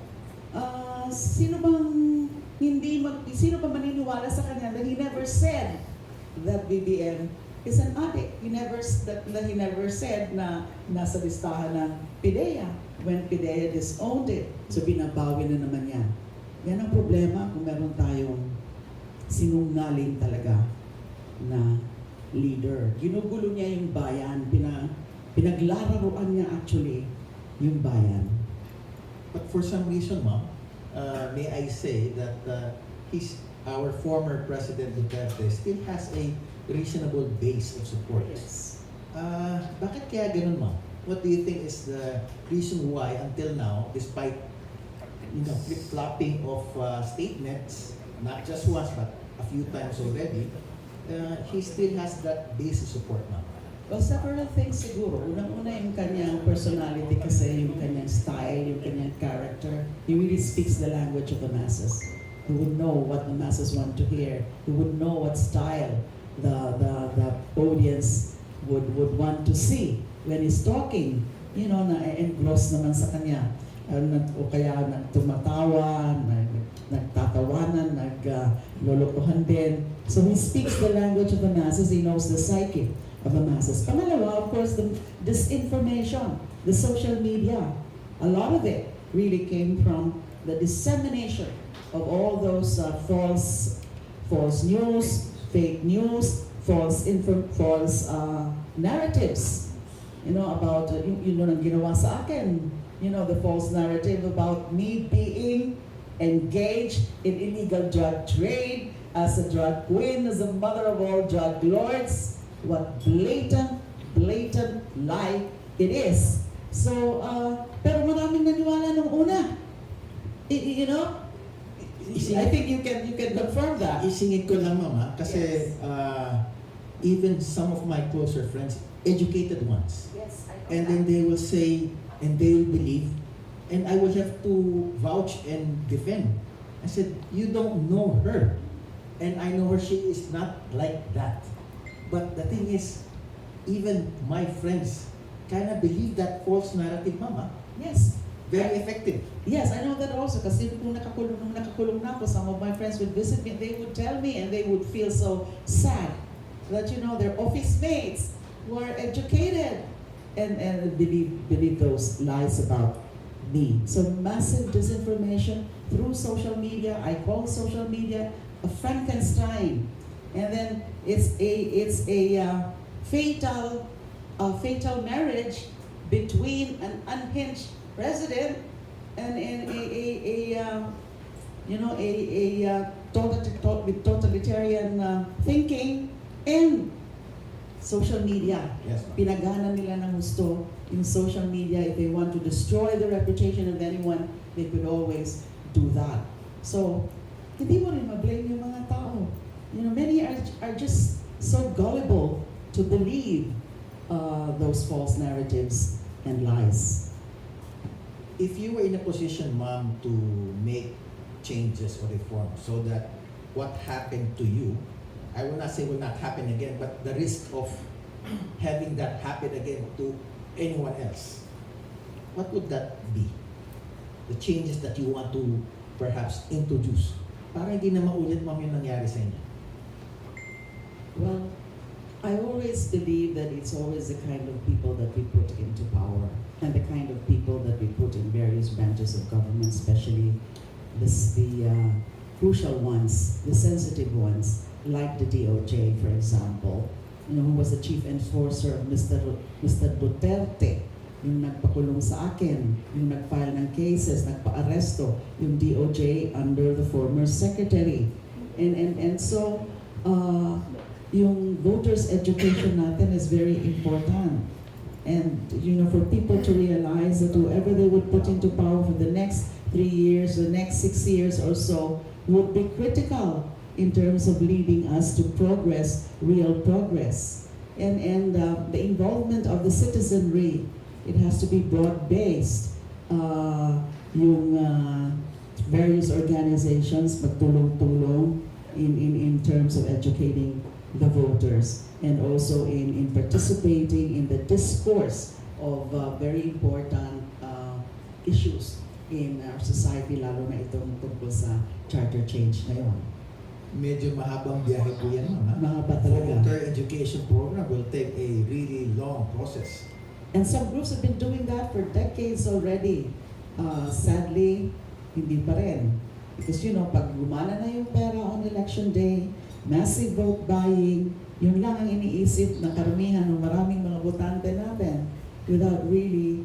[SPEAKER 6] Sino ba maniniwala sa kanya that he never said that BBM is an addict? He never said na nasa listahan ng PIDEA when PIDEA disowned it. So binabawi na naman yan. Yan ang problema kung meron tayong sinungaling talaga na leader. Ginugulo niya yung bayan, pinaglararuan niya actually yung bayan.
[SPEAKER 7] But for some reason, ma'am, may I say that our former President Duterte still has a reasonable base of support.
[SPEAKER 6] Yes.
[SPEAKER 7] Bakit kaya ganun, ma'am? What do you think is the reason why until now, despite flip-flopping of statements, not just once but a few times already, he still has that base of support, ma'am?
[SPEAKER 6] Well, several things siguro. Unang-una yung kanyang personality kasi, yung kanyang style, yung kanyang character. He really speaks the language of the masses. He would know what the masses want to hear. He would know what style the audience would want to see when he's talking. Na-engross naman sa kanya. O kaya tumatawa, nagtatawanan, naglolokohan din. So he speaks the language of the masses. He knows the psyche of the masses. Pangalawa, of course, the disinformation, the social media. A lot of it really came from the dissemination of all those false news, fake news, false narratives. About nang ginawa sa akin. The false narrative about me being engaged in illegal drug trade as a drug queen, as a mother of all drug lords. What blatant lie it is. So, pero maraming naniwala nung una. I think you can confirm that.
[SPEAKER 7] Isingit ko lang, mama, kasi even some of my closer friends, educated ones,
[SPEAKER 6] Yes, I know
[SPEAKER 7] and then they will say, and they will believe, and I will have to vouch and defend. I said, you don't know her, and I know her, she is not like that. But the thing is, even my friends kind of believe that false narrative, mama.
[SPEAKER 6] Yes.
[SPEAKER 7] Very effective.
[SPEAKER 6] Yes, I know that also kasi nung nakakulong na ako, some of my friends would visit me, they would tell me and they would feel so sad that their office mates who are educated and believe those lies about me. So massive disinformation through social media. I call social media a Frankenstein. And then it's a fatal marriage between an unhinged president and totalitarian thinking and social media.
[SPEAKER 7] Yes, ma'am.
[SPEAKER 6] Pinagana nila ng gusto in social media. If they want to destroy the reputation of anyone, they could always do that. So, hindi mo rin ma-blame yung mga tao. Many are just so gullible to believe those false narratives and lies.
[SPEAKER 7] If you were in a position, ma'am, to make changes or reforms so that what happened to you, I will not say will not happen again, but the risk of having that happen again to anyone else, what would that be? The changes that you want to perhaps introduce para hindi na maulit, ma'am, yung nangyari sa inyo.
[SPEAKER 6] Well, I always believe that it's always the kind of people that we put into power and the kind of people that we put in various branches of government, especially the crucial ones, the sensitive ones, like the DOJ, for example, who was the chief enforcer of Mr. Duterte, yung nagpakulong sa akin, yung nag-file ng cases, nagpa-aresto, yung DOJ under the former secretary. And so, yung voters' education natin is very important. And, for people to realize that whoever they would put into power for the next 3 years, the next 6 years or so, would be critical in terms of leading us to progress, real progress. And the involvement of the citizenry, it has to be broad-based. Yung various organizations magtulong-tulong in terms of educating the voters and also in participating in the discourse of very important issues in our society, lalo na itong tungkol sa charter change ngayon.
[SPEAKER 7] Medyo mahabang biyahe po yan, no?
[SPEAKER 6] Mahaba talaga.
[SPEAKER 7] Voter education program will take a really long process.
[SPEAKER 6] And some groups have been doing that for decades already. Sadly, hindi pa rin. Because pag gumana na yung pera on election day, massive vote buying, yun lang ang iniisip ng karamihan ng maraming mga botante natin without really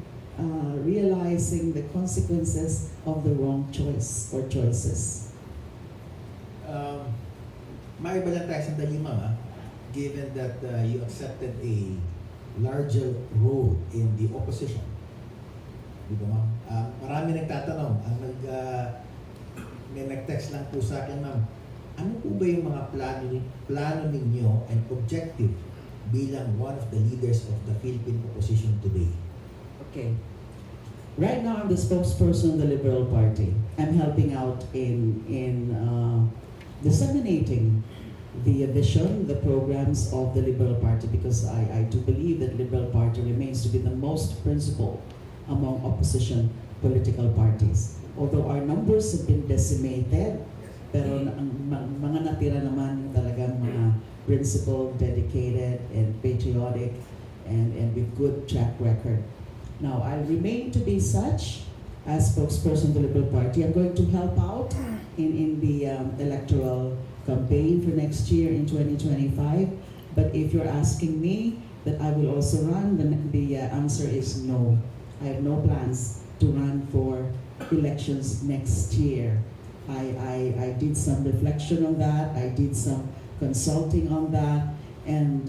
[SPEAKER 6] realizing the consequences of the wrong choice or choices.
[SPEAKER 7] Maiba lang tayo sandali, Mama, given that you accepted a larger role in the opposition. Di ba, Ma'am? Marami nagtatanong. May nag-text lang po sa akin, Ma'am, ano po ba yung mga plano ninyo and objective bilang one of the leaders of the Philippine opposition today?
[SPEAKER 6] Okay. Right now, I'm the spokesperson of the Liberal Party. I'm helping out in disseminating the vision, the programs of the Liberal Party, because I do believe that Liberal Party remains to be the most principled among opposition political parties. Although our numbers have been decimated, pero ang mga natira naman talagang mga principled, dedicated, and patriotic, and with good track record. Now, I remain to be such as spokesperson of the Liberal Party. I'm going to help out in the electoral campaign for next year in 2025. But if you're asking me that I will also run, then the answer is no. I have no plans to run for elections next year. I did some reflection on that. I did some consulting on that. And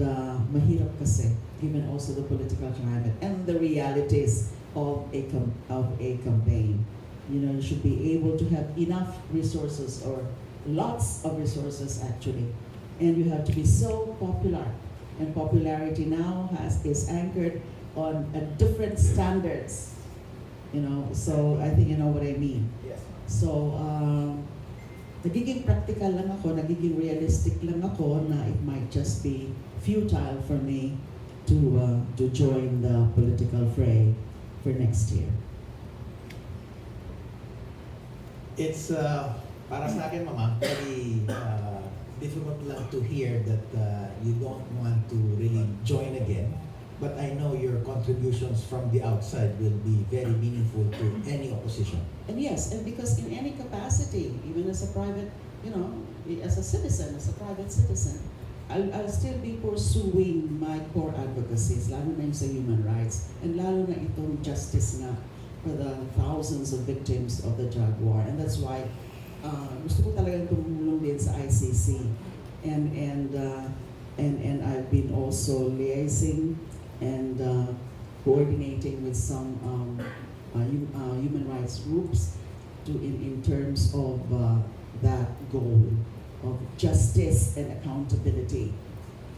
[SPEAKER 6] mahirap kasi, given also the political climate and the realities of a campaign. You should be able to have enough resources, or lots of resources actually. And you have to be so popular. And popularity now is anchored on different standards. So I think you know what I mean.
[SPEAKER 7] Yes.
[SPEAKER 6] So, nagiging practical lang ako, nagiging realistic lang ako na it might just be futile for me to join the political fray for next year.
[SPEAKER 7] It's, para sa akin, Mama, very difficult lang to hear that you don't want to really join again. But I know your contributions from the outside will be very meaningful to any opposition.
[SPEAKER 6] And yes, and because in any capacity, even as a private, as a citizen, as a private citizen, I'll still be pursuing my core advocacies, lalo na yung sa human rights, and lalo na itong justice nga for the thousands of victims of the drug war. And that's why gusto ko talagang tumulong din sa ICC. And I've been also liaising and coordinating with some human rights groups in terms of that goal of justice and accountability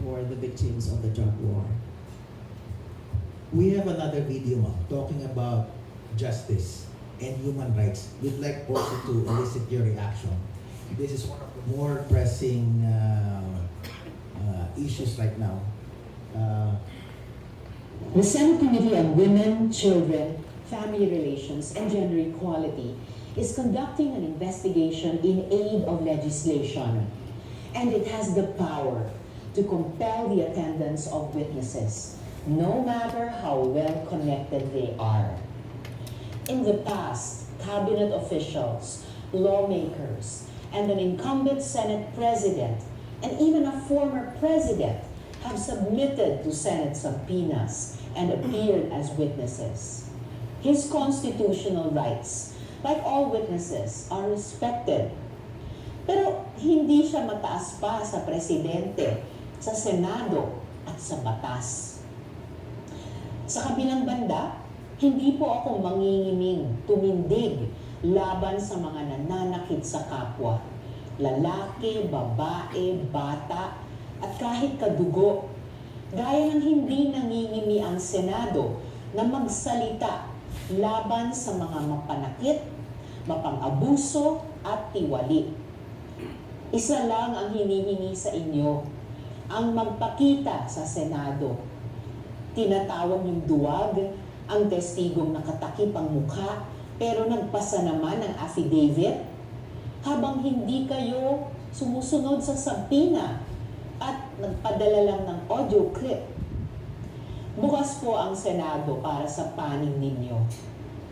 [SPEAKER 6] for the victims of the drug war.
[SPEAKER 7] We have another video, Ma'am, talking about justice and human rights. We'd like also to elicit your reaction. This is one of the more pressing issues right now.
[SPEAKER 12] The Senate Committee on Women, Children, Family Relations, and Gender Equality is conducting an investigation in aid of legislation. And it has the power to compel the attendance of witnesses, no matter how well connected they are. In the past, cabinet officials, lawmakers, and an incumbent Senate president, and even a former president, have submitted to Senate subpoenas and appeared as witnesses. His constitutional rights, like all witnesses, are respected. Pero hindi siya mataas pa sa presidente, sa Senado, at sa batas. Sa kabilang banda, hindi po ako mangingiming, tumindig laban sa mga nananakit sa kapwa. Lalaki, babae, bata, at kahit kadugo. Gaya ng hindi nangingimi ang Senado na magsalita laban sa mga mapanakit, mapang-abuso at tiwali. Isa lang ang hinihingi sa inyo, ang magpakita sa Senado. Tinatawag yung duwag, ang testigong nakatakip ang mukha, pero nagpasa naman ng affidavit, habang hindi kayo sumusunod sa subpoena at nagpadala lang ng audio clip. Bukas po ang Senado para sa panig ninyo.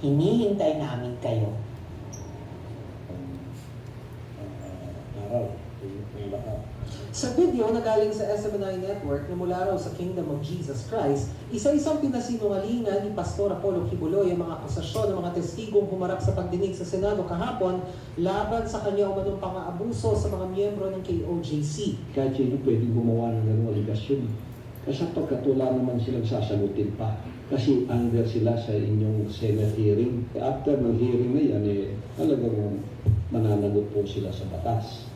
[SPEAKER 12] Hinihintay namin kayo.
[SPEAKER 13] Sa video na galing sa SMNI Network na mula raw sa Kingdom of Jesus Christ, isa-isang pinasinungalingan ni Pastor Apollo Kibuloy ang mga akusasyon ng mga testigong humarap sa pagdinig sa Senado kahapon laban sa kanya umanong pang-aabuso sa mga miyembro ng KOJC.
[SPEAKER 11] Kahit sino pwedeng gumawa ng ganung aligasyon. Kasi pagkatula naman silang sasagutin pa. Kasi under sila sa inyong Senate hearing. After ng hearing na yan, talagang mananagot po sila sa batas.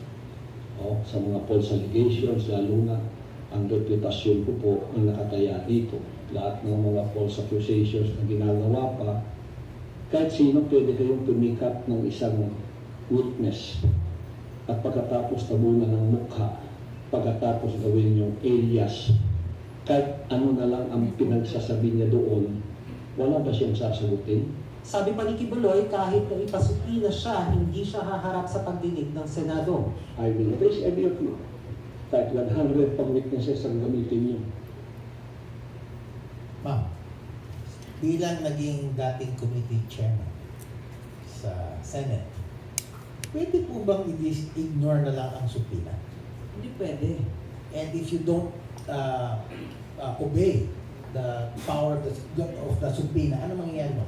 [SPEAKER 11] Sa mga false allegations, lalo na ang reputasyon ko po ang nakataya dito. Lahat ng mga false accusations na ginagawa pa, kahit sino pwede kayong pumikap ng isang witness at pagkatapos tabunan ng mukha, pagkatapos gawin yung alias, kahit ano na lang ang pinagsasabi niya doon, wala ba siyang sasagutin?
[SPEAKER 13] Sabi pa ni Kibuloy, kahit na ipasupina siya, hindi siya haharap sa pagdinig ng Senado.
[SPEAKER 11] I will raise any of you. Kahit 100 pang witnesses ang gamitin niyo.
[SPEAKER 7] Ma'am, bilang naging dating committee chairman sa Senate, pwede po bang i-ignore na lang ang subpoena?
[SPEAKER 6] Hindi pwede.
[SPEAKER 7] And if you don't obey the power of the subpoena, ano mangyayari mo?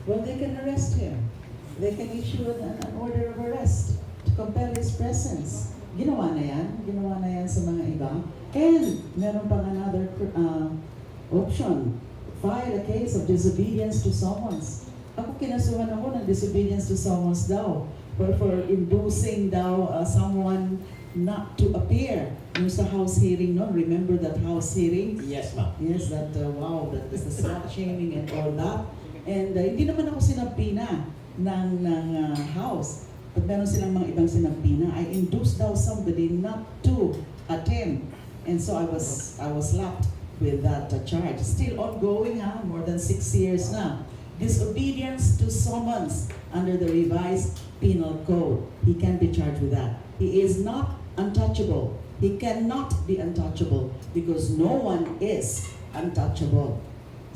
[SPEAKER 6] Well, they can arrest him. They can issue an order of arrest to compel his presence. Ginawa na yan sa mga iba. And meron pang another option. File a case of disobedience to summons. Ako kinasuhan ako ng disobedience to summons daw. For inducing daw someone not to appear yung sa house hearing noon. Remember that house hearing?
[SPEAKER 7] Yes, ma'am.
[SPEAKER 6] Yes, that wow, that is the slut shaming and all that. And hindi naman ako sinampina ng house. Pag meron silang mga ibang sinampina, I induced daw somebody not to attend. And so I was slapped with that charge. Still ongoing, more than 6 years na. Disobedience to summons under the revised penal code. He can be charged with that. He is not untouchable. He cannot be untouchable because no one is untouchable.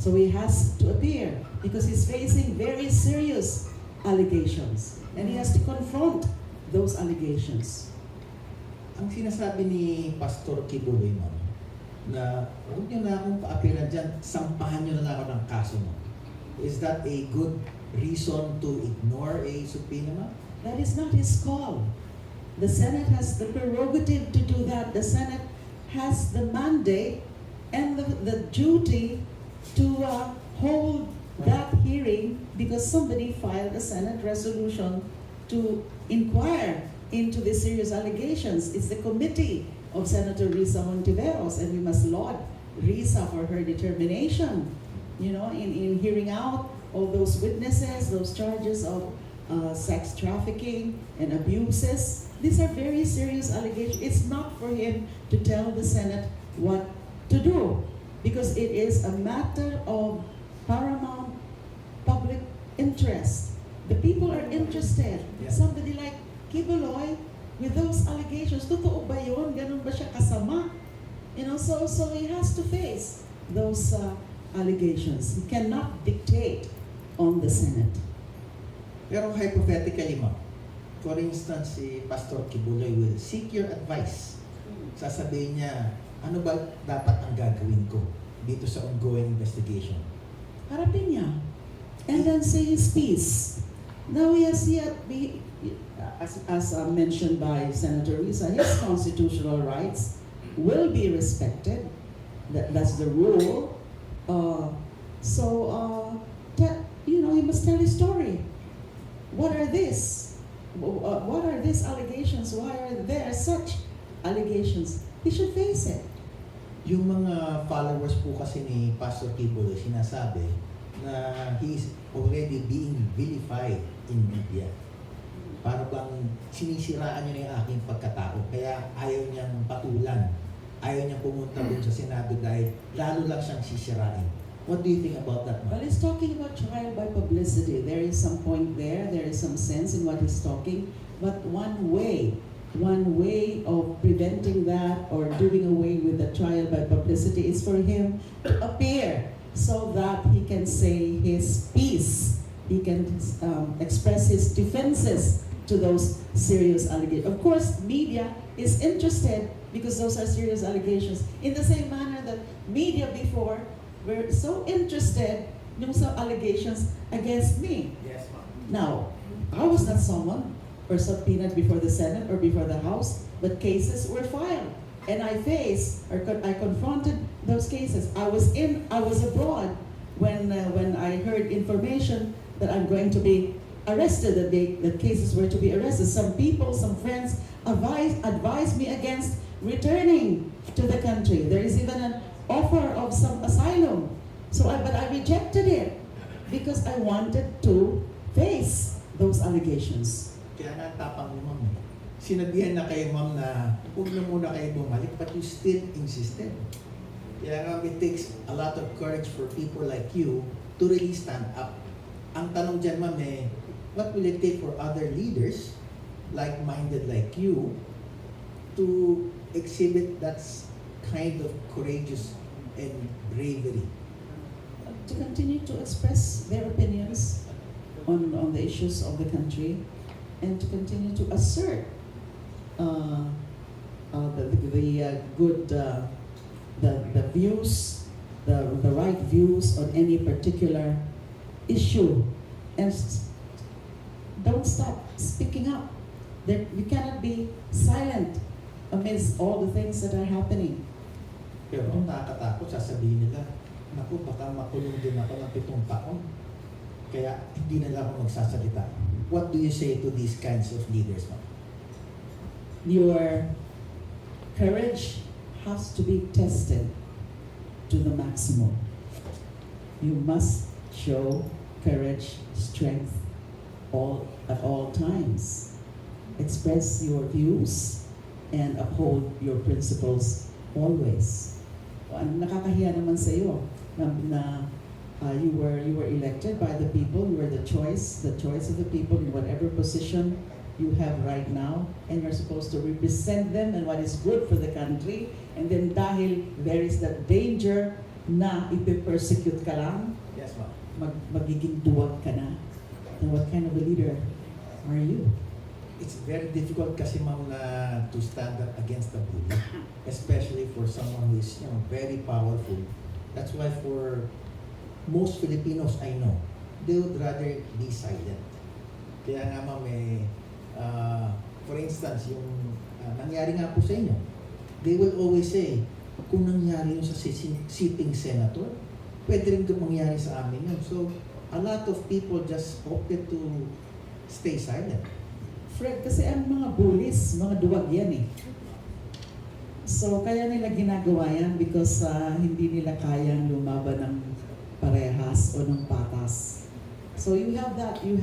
[SPEAKER 6] So he has to appear because he's facing very serious allegations and he has to confront those allegations.
[SPEAKER 7] Ang sinasabi ni Pastor Kibuloy, ma'am, na huwag niyo na akong paapilan dyan, sampahan niyo na lang ako ng kaso mo. Is that a good reason to ignore a subpoena, ma'am?
[SPEAKER 6] That is not his call. The Senate has the prerogative to do that. The Senate has the mandate and the duty to hold that hearing because somebody filed a Senate resolution to inquire into the serious allegations. It's the committee of Senator Risa Hontiveros, and we must laud Risa for her determination, in hearing out all those witnesses, those charges of sex trafficking and abuses. These are very serious allegations. It's not for him to tell the Senate what to do, because it is a matter of paramount public interest. The people are interested.
[SPEAKER 7] Yeah.
[SPEAKER 6] Somebody like Kibuloy, with those allegations, totoo ba yun? Ganun ba siya kasama? You know, so he has to face those allegations. He cannot dictate on the Senate.
[SPEAKER 7] Pero hypothetically, ma'am, for instance, si Pastor Kibuloy will seek your advice. Sasabihin niya, ano ba dapat ang gagawin ko dito sa ongoing investigation?
[SPEAKER 6] Harapin niya. And then say his piece. Now as mentioned by Senator Risa, his constitutional rights will be respected. That's the rule. He must tell his story. What are these? What are these allegations? Why are there such allegations? He should face it.
[SPEAKER 7] Yung mga followers po kasi ni Pastor Kibuloy sinasabi na he is already being vilified in media. Para bang sinisiraan niya na yung aking pagkatao. Kaya ayaw niyang patulan. Ayaw niyang pumunta dun sa Senado dahil lalo lang siyang sisirain. What do you think about that, ma'am?
[SPEAKER 6] Well, he's talking about trial by publicity. There is some point there. There is some sense in what he's talking. But one way of preventing that or doing away with the trial by publicity is for him to appear so that he can say his piece. He can express his defenses to those serious allegations. Of course, media is interested because those are serious allegations. In the same manner that media before were so interested in some allegations against me.
[SPEAKER 7] Yes, ma'am.
[SPEAKER 6] Now, I was not summoned or subpoenaed before the Senate or before the House, but cases were filed. And I confronted those cases. I was abroad when I heard information that I'm going to be arrested, that cases were to be arrested. Some people, some friends advised me against returning to the country. There is even an offer of some asylum. But I rejected it because I wanted to face those allegations.
[SPEAKER 7] Kaya nga tapang ni ma'am. Sinabihan na kayo, ma'am, na huwag na muna kayo bumalik, but you still insisted. Kaya nga it takes a lot of courage for people like you to really stand up. Ang tanong dyan, ma'am, what will it take for other leaders, like-minded like you, to exhibit that kind of courageous and bravery?
[SPEAKER 6] To continue to express their opinions on the issues of the country and to continue to assert the views, the right views on any particular issue, and don't stop speaking up. We cannot be silent amidst all the things that are happening.
[SPEAKER 7] Pero ang nakakatakot, sasabihin nila, naku, baka makulong din ako ng 7 taon. Kaya hindi na lang ako magsasalita. What do you say to these kinds of leaders, ma'am?
[SPEAKER 6] Your courage has to be tested to the maximum. You must show courage, strength at all times. Express your views and uphold your principles always. Nakakahiya naman sa iyo na you were elected by the people. You were the choice of the people in whatever position you have right now, and you're supposed to represent them and what is good for the country. And then dahil there is that danger na ipe-persecute ka lang,
[SPEAKER 7] Yes, ma'am.
[SPEAKER 6] magiging duwag ka na. And what kind of a leader are you?
[SPEAKER 7] It's very difficult kasi, ma'am, to stand up against the bully, especially for someone who is, very powerful. That's why for most Filipinos I know, they would rather be silent. Kaya nga, ma'am, for instance, yung nangyari nga po sa inyo, they will always say, kung nangyari yun sa sitting senator, pwede rin ito mangyari sa amin yun. So, a lot of people just opted to stay silent.
[SPEAKER 6] Fred, kasi ang mga bullies, mga duwag yan eh. So, kaya nila ginagawa yan because hindi nila kayang lumaban ng parehas o ng patas. So you have that, you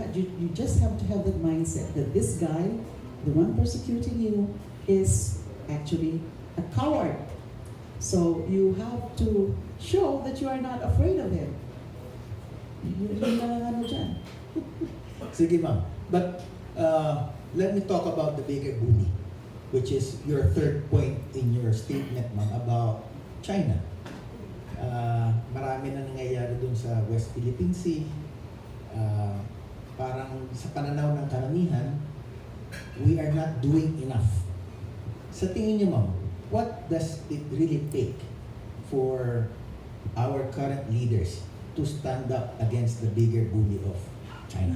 [SPEAKER 6] just have to have that mindset that this guy, the one persecuting you, is actually a coward. So you have to show that you are not afraid of him. Yun lang ano dyan.
[SPEAKER 7] Sige, ma'am. But let me talk about the bigger bully. which is your third point in your statement, ma'am, about China. Marami na nangyayari dun sa West Philippine Sea. Parang sa pananaw ng karamihan, we are not doing enough. Sa tingin niyo, ma'am, what does it really take for our current leaders to stand up against the bigger bully of China?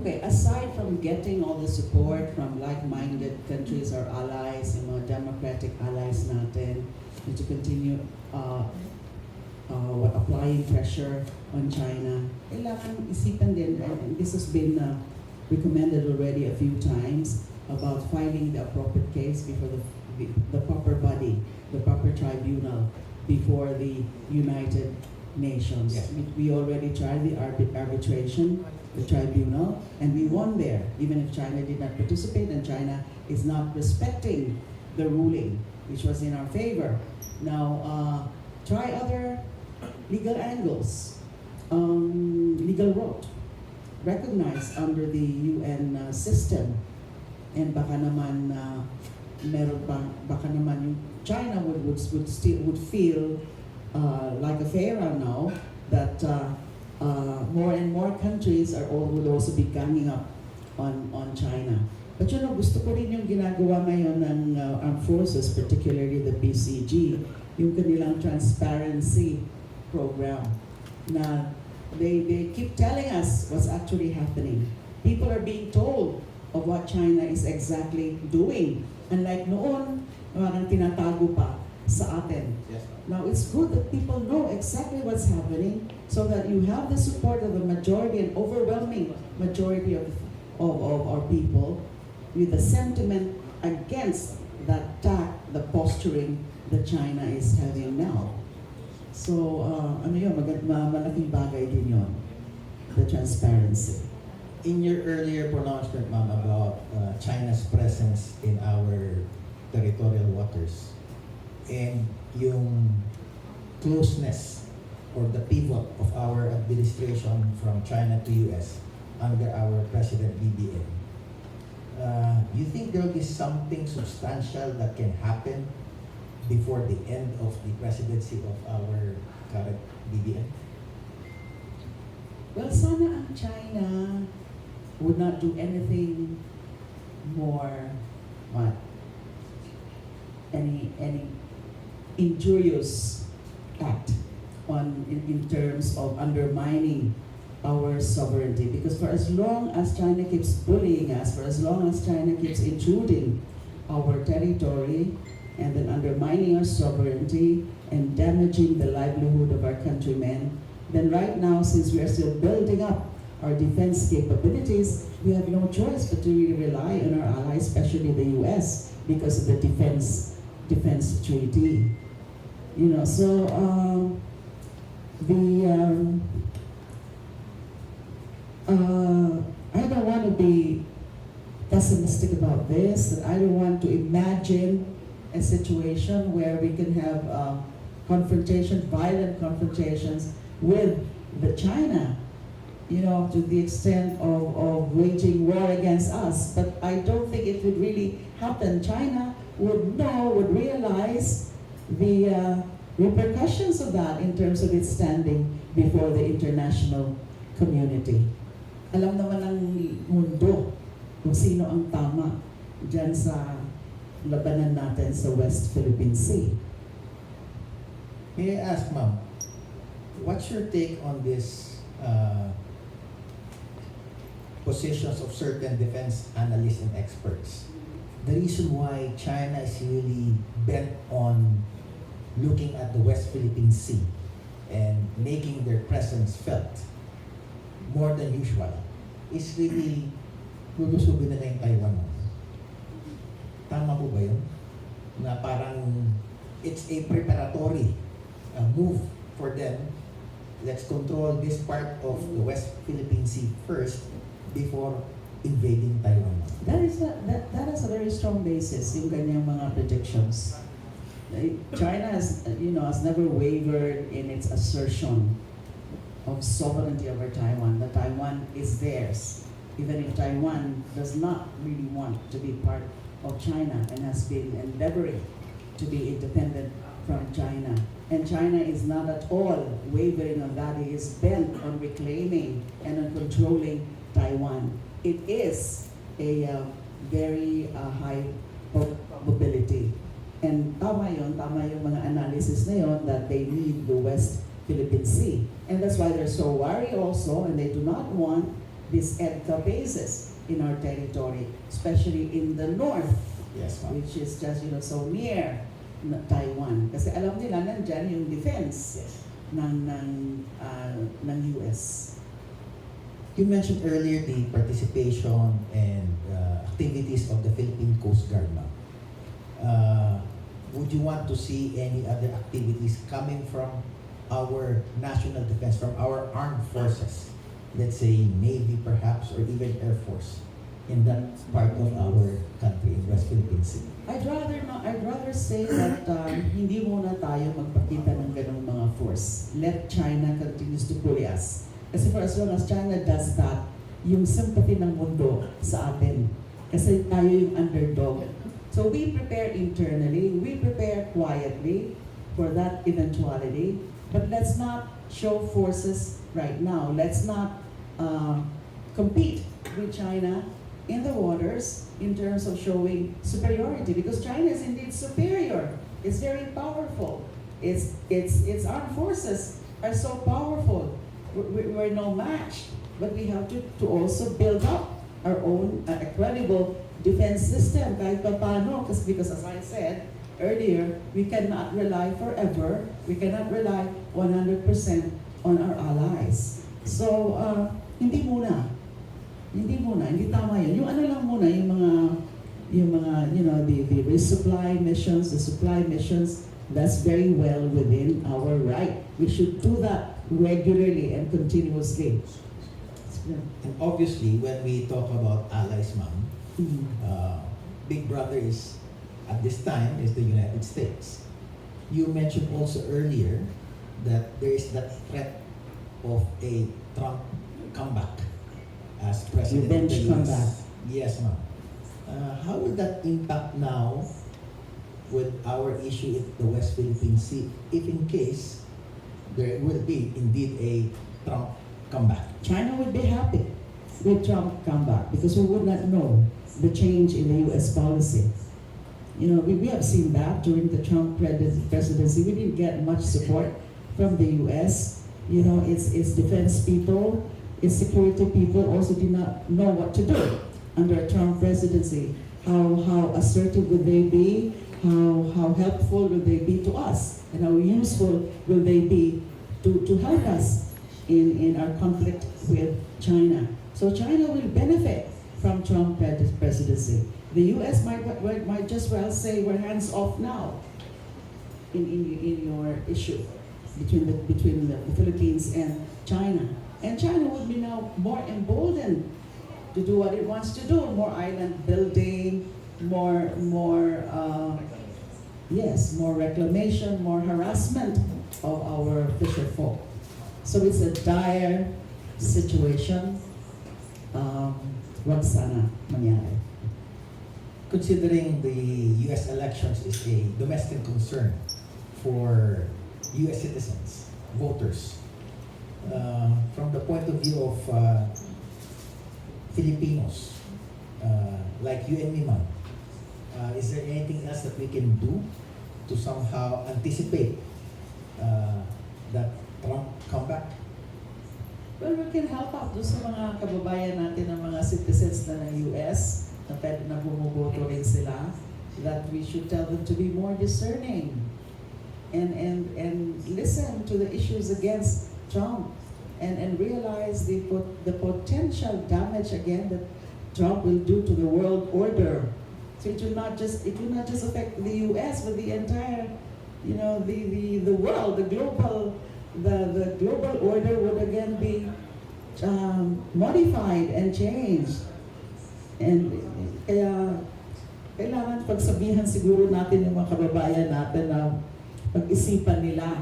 [SPEAKER 1] Okay, aside from getting all the support from like-minded countries or allies, democratic allies natin, to continue applying pressure on China, kailangan isipan din, and this has been recommended already a few times, about filing the appropriate case before the proper body, the proper tribunal, before the United Nations.
[SPEAKER 7] Yes.
[SPEAKER 1] We already tried the arbitration, the tribunal, and we won there, even if China did not participate and China is not respecting the ruling, which was in our favor. Now, try other legal angles, legal route, recognized under the UN system, and baka naman baka naman yung China would feel like a favor now that more and more countries would also be ganging up on China. But gusto ko rin yung ginagawa ngayon ng armed forces, particularly the PCG, yung kanilang transparency program, na they keep telling us what's actually happening. People are being told of what China is exactly doing. Unlike noon, parang tinatago pa sa atin.
[SPEAKER 7] Yes.
[SPEAKER 1] Now, it's good that people know exactly what's happening so that you have the support of the majority and overwhelming majority of our people with the sentiment against that tack, the posturing that China is having now. So, malaking bagay din yun, the transparency.
[SPEAKER 7] In your earlier pronouncement, ma'am, about China's presence in our territorial waters and yung closeness or the pivot of our administration from China to US under our President BBM, you think there will be something substantial that can happen before the end of the presidency of our current BBM?
[SPEAKER 1] Well, sana ang China would not do anything more, any injurious act in terms of undermining our sovereignty. Because for as long as China keeps bullying us, for as long as China keeps intruding our territory and then undermining our sovereignty and damaging the livelihood of our countrymen, then right now, since we are still building up our defense capabilities, we have no choice but to really rely on our allies, especially the US, because of the defense treaty. So I don't want to be pessimistic about this, and I don't want to imagine a situation where we can have violent confrontations with the China, to the extent of waging war against us. But I don't think it would really happen. China would realize the repercussions of that in terms of its standing before the international community. Alam naman ng mundo kung sino ang tama dyan sa labanan natin sa West Philippine Sea.
[SPEAKER 7] May I ask, ma'am, what's your take on this positions of certain defense analysts and experts? The reason why China is really bent on looking at the West Philippine Sea and making their presence felt more than usual is really lulusubin na yung Taiwan. Tama po ba yun? Na parang it's a preparatory move for them. Let's control this part of the West Philippine Sea first before invading Taiwan.
[SPEAKER 1] That is a very strong basis yung kanyang mga predictions. China has never wavered in its assertion of sovereignty over Taiwan. That Taiwan is theirs, even if Taiwan does not really want to be part
[SPEAKER 6] of China and has been endeavoring to be independent from China. And China is not at all wavering on that. It is bent on reclaiming and on controlling Taiwan. It is a very high probability. And tama yung mga analysis na yun that they need the West Philippine Sea. And that's why they're so worried also, and they do not want these EDCA bases in our territory, especially in the north,
[SPEAKER 7] Yes, ma'am.
[SPEAKER 6] which is just so near Taiwan. Kasi alam nila nandyan yung defense ng US.
[SPEAKER 7] You mentioned earlier the participation and activities of the Philippine Coast Guard, ma'am. Would you want to see any other activities coming from our national defense, from our armed forces, let's say Navy perhaps, or even Air Force, in that part of our country, in West Philippine Sea?
[SPEAKER 6] I'd rather say that hindi muna tayo magpakita ng ganong mga force. Let China continues to bully us. Kasi for as long as China does that, yung sympathy ng mundo sa atin. Kasi tayo yung underdog. So we prepare internally, we prepare quietly for that eventuality, but let's not show forces right now. Let's not compete with China in the waters in terms of showing superiority, because China is indeed superior. It's very powerful. Its armed forces are so powerful. We're no match, but we have to also build up our own credible defense system kahit paano, because as I said earlier, we cannot rely forever, we cannot rely 100% on our allies. So, hindi tama yun. Yung ano lang muna, yung mga, the resupply missions, the supply missions, that's very well within our right. We should do that regularly and continuously.
[SPEAKER 7] And obviously, when we talk about allies, ma'am, Big Brother is, at this time, is the United States. You mentioned also earlier that there is that threat of a Trump comeback as president of the
[SPEAKER 6] Revenge
[SPEAKER 7] US.
[SPEAKER 6] comeback.
[SPEAKER 7] Yes, ma'am. How will that impact now with our issue in the West Philippine Sea, if in case there will be indeed a Trump comeback?
[SPEAKER 6] China would be happy with Trump comeback because we would not know the change in the U.S. policy. We have seen that during the Trump presidency. We didn't get much support from the U.S. Its defense people, its security people also did not know what to do under a Trump presidency. How assertive would they be? How helpful will they be to us? And how useful will they be to help us in our conflict with China? So China will benefit from Trump presidency. The U.S. might just well say we're hands off now in your issue between the Philippines and China. And China would be now more emboldened to do what it wants to do, more island building, more reclamation, more harassment of our fisher folk. So it's a dire situation. Wag sana mangyari.
[SPEAKER 7] Considering the U.S. elections is a domestic concern for U.S. citizens, voters, from the point of view of Filipinos, like you and me, ma'am, is there anything else that we can do to somehow anticipate that Trump comeback?
[SPEAKER 6] Well, we can help out doon sa mga kababayan natin ng mga citizens na ng US na pwede na bumuboto rin sila, that we should tell them to be more discerning and listen to the issues against Trump and realize the potential damage again that Trump will do to the world order. So it will not just affect the US, but the entire, the world, the global order would again be modified and changed. And kaya kailangan pagsabihan siguro natin yung mga kababayan natin na pag-isipan nila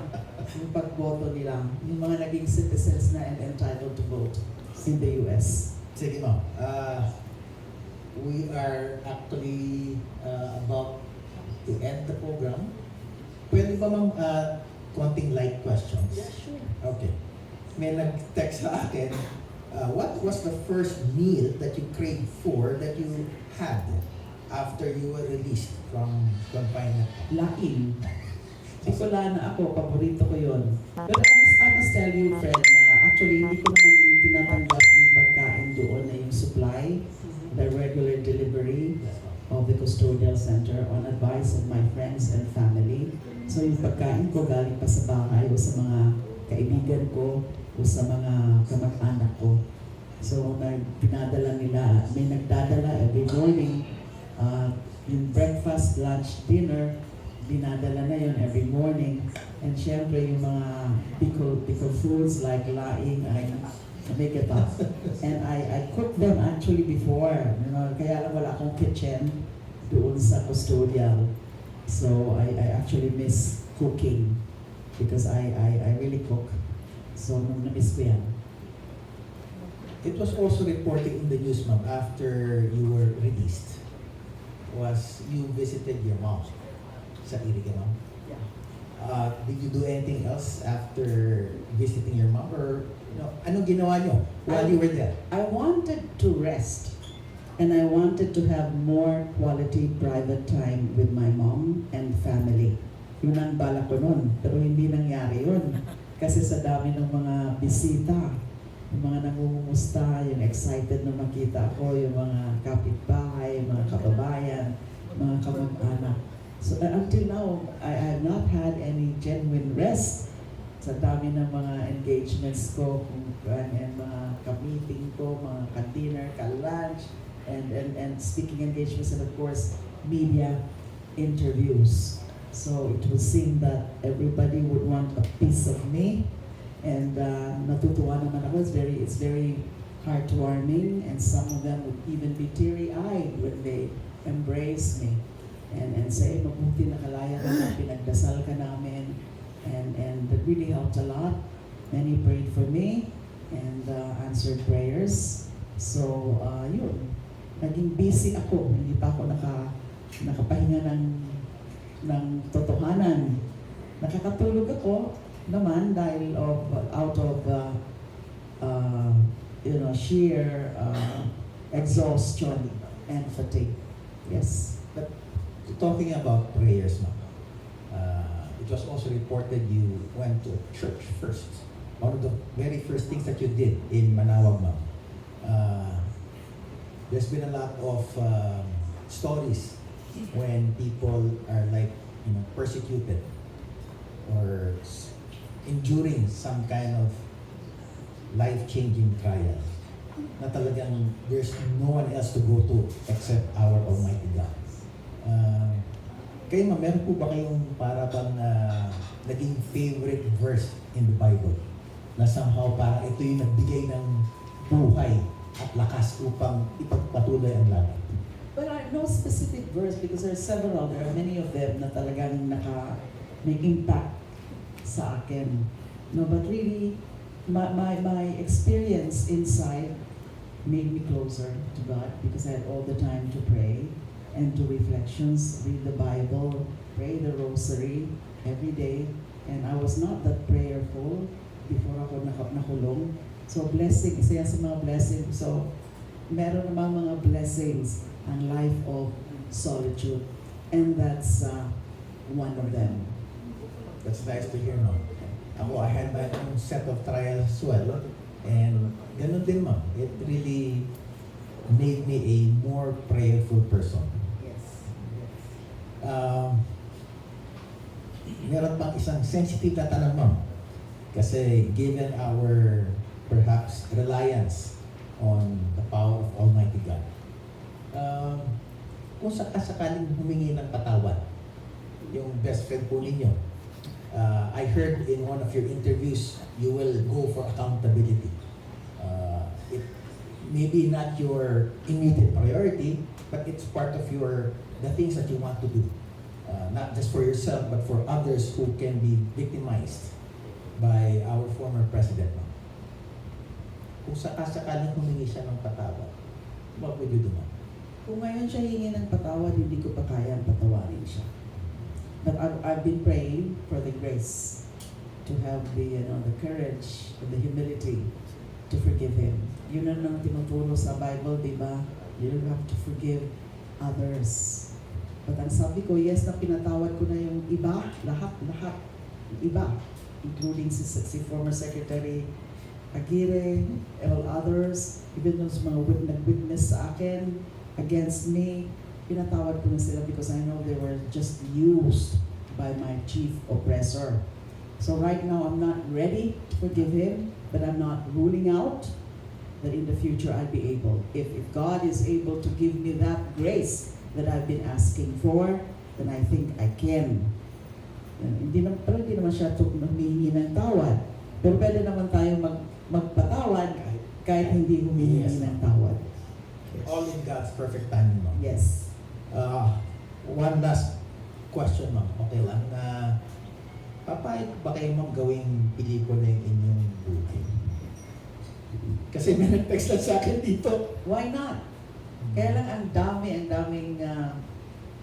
[SPEAKER 6] yung pagboto nila, yung mga naging citizens na and entitled to vote in the US.
[SPEAKER 7] Sige, ma'am. we are actually about to end the program. Pwede ba ma'am konting light questions?
[SPEAKER 12] Yeah, sure.
[SPEAKER 7] Okay. May nag-text sa akin, what was the first meal that you craved for that you had after you were released from confinement?
[SPEAKER 6] Lain. Bicolana ako, paborito ko yun. But I must tell you, Fred, na actually hindi ko naman tinatanggap yung pagkain doon na yung supply, the regular delivery of the custodial center on advice of my friends and family. So yung pagkain ko galing pa sa bahay o sa mga kaibigan ko o sa mga kamag-anak ko. So pinadala nila, may nagdadala every morning, yung breakfast, lunch, dinner, dinadala na yun every morning. And syempre yung mga pickle foods like laing, I make it up. And I cooked them actually before, kaya lang wala akong kitchen doon sa custodial. So I actually miss cooking because I really cook. So na-miss ko yan.
[SPEAKER 7] It was also reported in the news, ma'am, after you were released, was you visited your mom sa Iriga, ma'am.
[SPEAKER 6] Yeah.
[SPEAKER 7] Did you do anything else after visiting your mom, or anong ginawa nyo while you were there?
[SPEAKER 6] I wanted to rest and I wanted to have more quality private time with my mom and family. Yun ang balak ko nun, pero hindi nangyari yun. Kasi sa dami ng mga bisita, yung mga nangungumusta, yung excited na makita ako, yung mga kapitbahay, mga kababayan, mga kamag-anak. So until now, I have not had any genuine rest sa dami ng mga engagements ko and mga ka-meeting ko, mga ka-dinner, ka-lunch, and speaking engagements, and of course, media interviews. So it would seem that everybody would want a piece of me, and natutuwa naman ako. It's very heartwarming, and some of them would even be teary-eyed when they embrace me and say, mabuti na kalaya na, pinagdasal ka namin, and that really helped a lot. Many prayed for me and answered prayers. So yun, naging busy ako, hindi pa ako nakapahinga ng totohanan. Nakakatulog ako naman dahil out of sheer exhaustion and fatigue. Yes.
[SPEAKER 7] But talking about prayers, ma'am, it was also reported you went to church first. One of the very first things that you did in Manawag, ma'am. There's been a lot of stories when people are persecuted or enduring some kind of life-changing trial na talagang there's no one else to go to except our Almighty God. Kayo, ma'am, meron po ba kayong para bang naging favorite verse in the Bible na somehow parang ito yung nagbigay ng buhay at lakas upang ipagpatuloy ang laban?
[SPEAKER 6] Well, I have no specific verse because there are several. There are many of them na talagang may impact sa akin. No, but really, my experience inside made me closer to God because I had all the time to pray and do reflections, read the Bible, pray the rosary every day. And I was not that prayerful before ako nakulong. So blessing, isa yan sa mga blessings. So meron namang mga blessings ang life of solitude. And that's one of them.
[SPEAKER 7] That's nice to hear, ma'am. Ako, I had my own set of trials as well. And ganun din, ma'am. It really made me a more prayerful person.
[SPEAKER 6] Yes.
[SPEAKER 7] Meron pang isang sensitive na tanong, ma'am. Kasi given our perhaps reliance on the power of Almighty God, kung sakaling humingi ng patawad, yung best friend po ninyo, I heard in one of your interviews, you will go for accountability. It maybe not your immediate priority, but it's part of the things that you want to do. Not just for yourself, but for others who can be victimized by our former president. Kung sakaling humingi siya ng patawad, what would you do, ma'am?
[SPEAKER 6] Kung ngayon siya hingi ng patawad, hindi ko pa kaya patawarin siya. But I've been praying for the grace to have the courage and the humility to forgive him. Yun ang tinuturo sa Bible, di ba? You don't have to forgive others. But ang sabi ko, yes, na pinatawad ko na yung iba, lahat, iba, including si former Secretary Aguirre, all others, even those mga nag-witness sa akin against me, pinatawad ko na sila because I know they were just used by my chief oppressor. So right now, I'm not ready to forgive him, but I'm not ruling out that in the future I'll be able. If God is able to give me that grace that I've been asking for, then I think I can. Hindi naman siya humihingi ng tawad. Pero pwede naman tayo magpatawad kahit hindi humihingi ng tawad.
[SPEAKER 7] All in God's perfect timing, ma'am.
[SPEAKER 6] Yes.
[SPEAKER 7] One last question, ma'am. Okay lang na papayag ba kayo ma'am gawing pelikula yung inyong buhay? Kasi may nag-text lang sa akin dito.
[SPEAKER 6] Why not? Kaya lang ang daming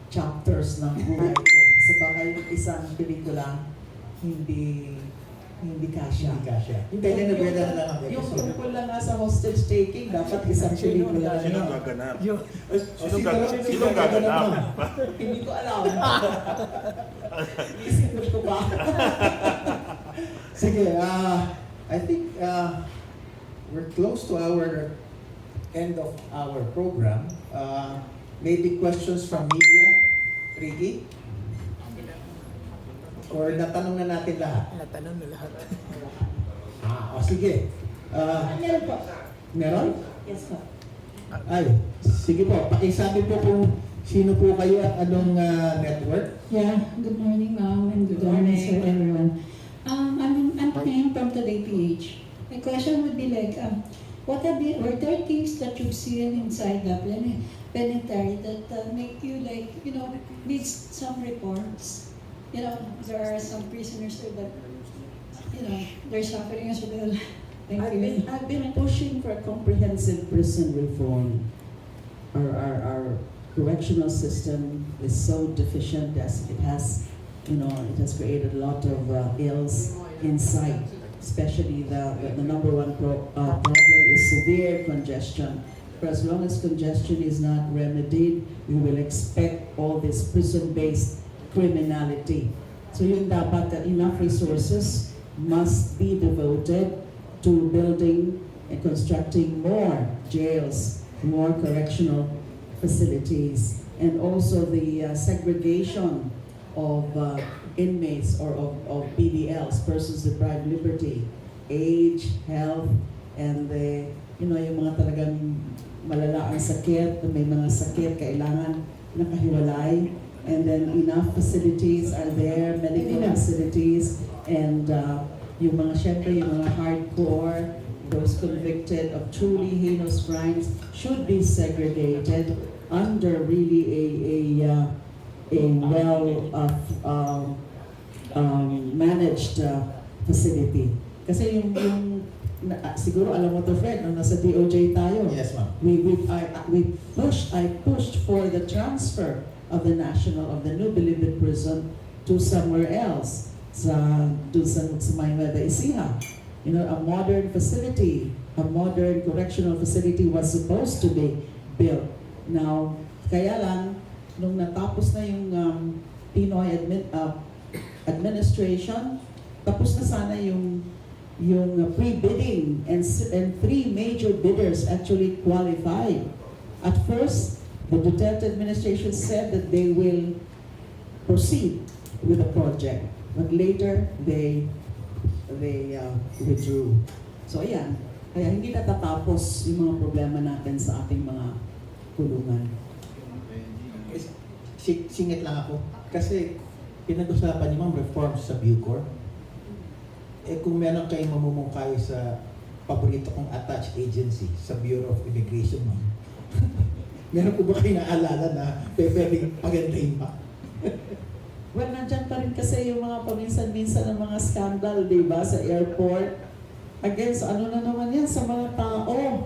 [SPEAKER 6] chapters ng buhay ko. So baka yung isang pelikula hindi kasya.
[SPEAKER 7] Hindi kasya. Pwede na pwede na lang ang
[SPEAKER 6] Yung
[SPEAKER 7] episode.
[SPEAKER 6] tungkol lang nga sa hostage taking, dapat isang pelikula na
[SPEAKER 2] Sino
[SPEAKER 6] lang.
[SPEAKER 2] gaganap?
[SPEAKER 7] Sino gaganap?
[SPEAKER 6] Hindi ko alam. Isip ko ba?
[SPEAKER 7] Sige, I think we're close to our end of our program. Maybe questions from media? Ricky? Or natanong na natin lahat?
[SPEAKER 1] Natanong na lahat.
[SPEAKER 7] Sige.
[SPEAKER 12] Meron po.
[SPEAKER 7] Meron?
[SPEAKER 12] Yes po.
[SPEAKER 7] Ay, sige po. Pakisabi po kung sino po kayo at anong network.
[SPEAKER 14] Yeah, good morning, ma'am, and good morning, sir, everyone. I'm Payne from Today PH. My question would be like, were there things that you've seen inside the penitentiary that make you like, need some reforms? There are some prisoners there that, they're suffering as well.
[SPEAKER 6] I've been pushing for a comprehensive prison reform. Our correctional system is so deficient as it has created a lot of ills inside. Especially the number one problem is severe congestion. For as long as congestion is not remedied, we will expect all this prison-based criminality. So yung dapat enough resources must be devoted to building and constructing more jails, more correctional facilities, and also the segregation of inmates or of PDLs, persons deprived liberty, age, health, and yung mga talagang malala ang sakit, may mga sakit kailangan nakahiwalay, and then enough facilities are there, medical facilities, and yung mga hardcore, those convicted of truly heinous crimes should be segregated under really a well managed facility. Kasi siguro alam mo to, Fred, nung nasa DOJ tayo.
[SPEAKER 7] Yes, ma'am.
[SPEAKER 6] I pushed for the transfer of the New Bilibid prison to somewhere else, sa may Nueva Ecija. A modern facility, a modern correctional facility was supposed to be built. Now, kaya lang, nung natapos na yung Pinoy administration, tapos na sana yung pre-bidding, and 3 major bidders actually qualified. At first, the Duterte administration said that they will proceed with the project, but later they withdrew. So ayan, kaya hindi natatapos yung mga problema natin sa ating mga kulungan.
[SPEAKER 7] Singit lang ako. Kasi pinag-usapan niyo ma'am reforms sa Bucor. Kung meron kayong mamumungkayo sa paborito kong attached agency sa Bureau of Immigration, ma'am. Meron po ba kayo naalala na pwedeng pagandahin pa?
[SPEAKER 6] Well, nandyan pa rin kasi yung mga paminsan-minsan ng mga scandal, di ba, sa airport. Against, ano na naman yan, sa mga tao.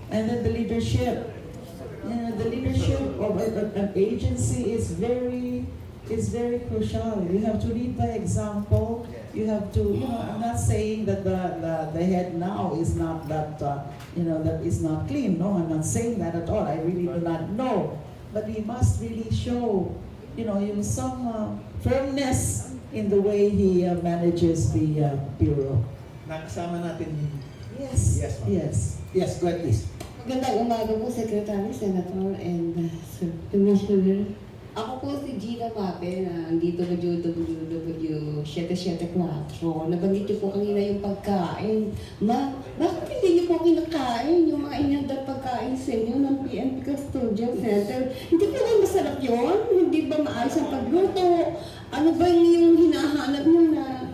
[SPEAKER 6] And then the leadership. the leadership of an agency is very crucial. You have to lead by example. You have to, I'm not saying that the head now is not that, that is not clean. No, I'm not saying that at all. I really do not know. But we must really show, yung some firmness in the way he manages the bureau.
[SPEAKER 7] Nakasama natin.
[SPEAKER 6] Yes.
[SPEAKER 7] Yes, ma'am.
[SPEAKER 6] Yes.
[SPEAKER 7] Yes, go ahead, please.
[SPEAKER 15] Magandang umaga po, Secretary, Senator, and Commissioner. Ako po si Gina Mape, dito WWW774. Nabanggit niyo po kanina yung pagkain. Bakit hindi niyo po kinakain yung mga inyong pagkain sa inyo ng PNP Custodial Center? Hindi po ba masarap yun? Hindi ba maayos ang pagluto? Ano ba yung hinahanap niyo na,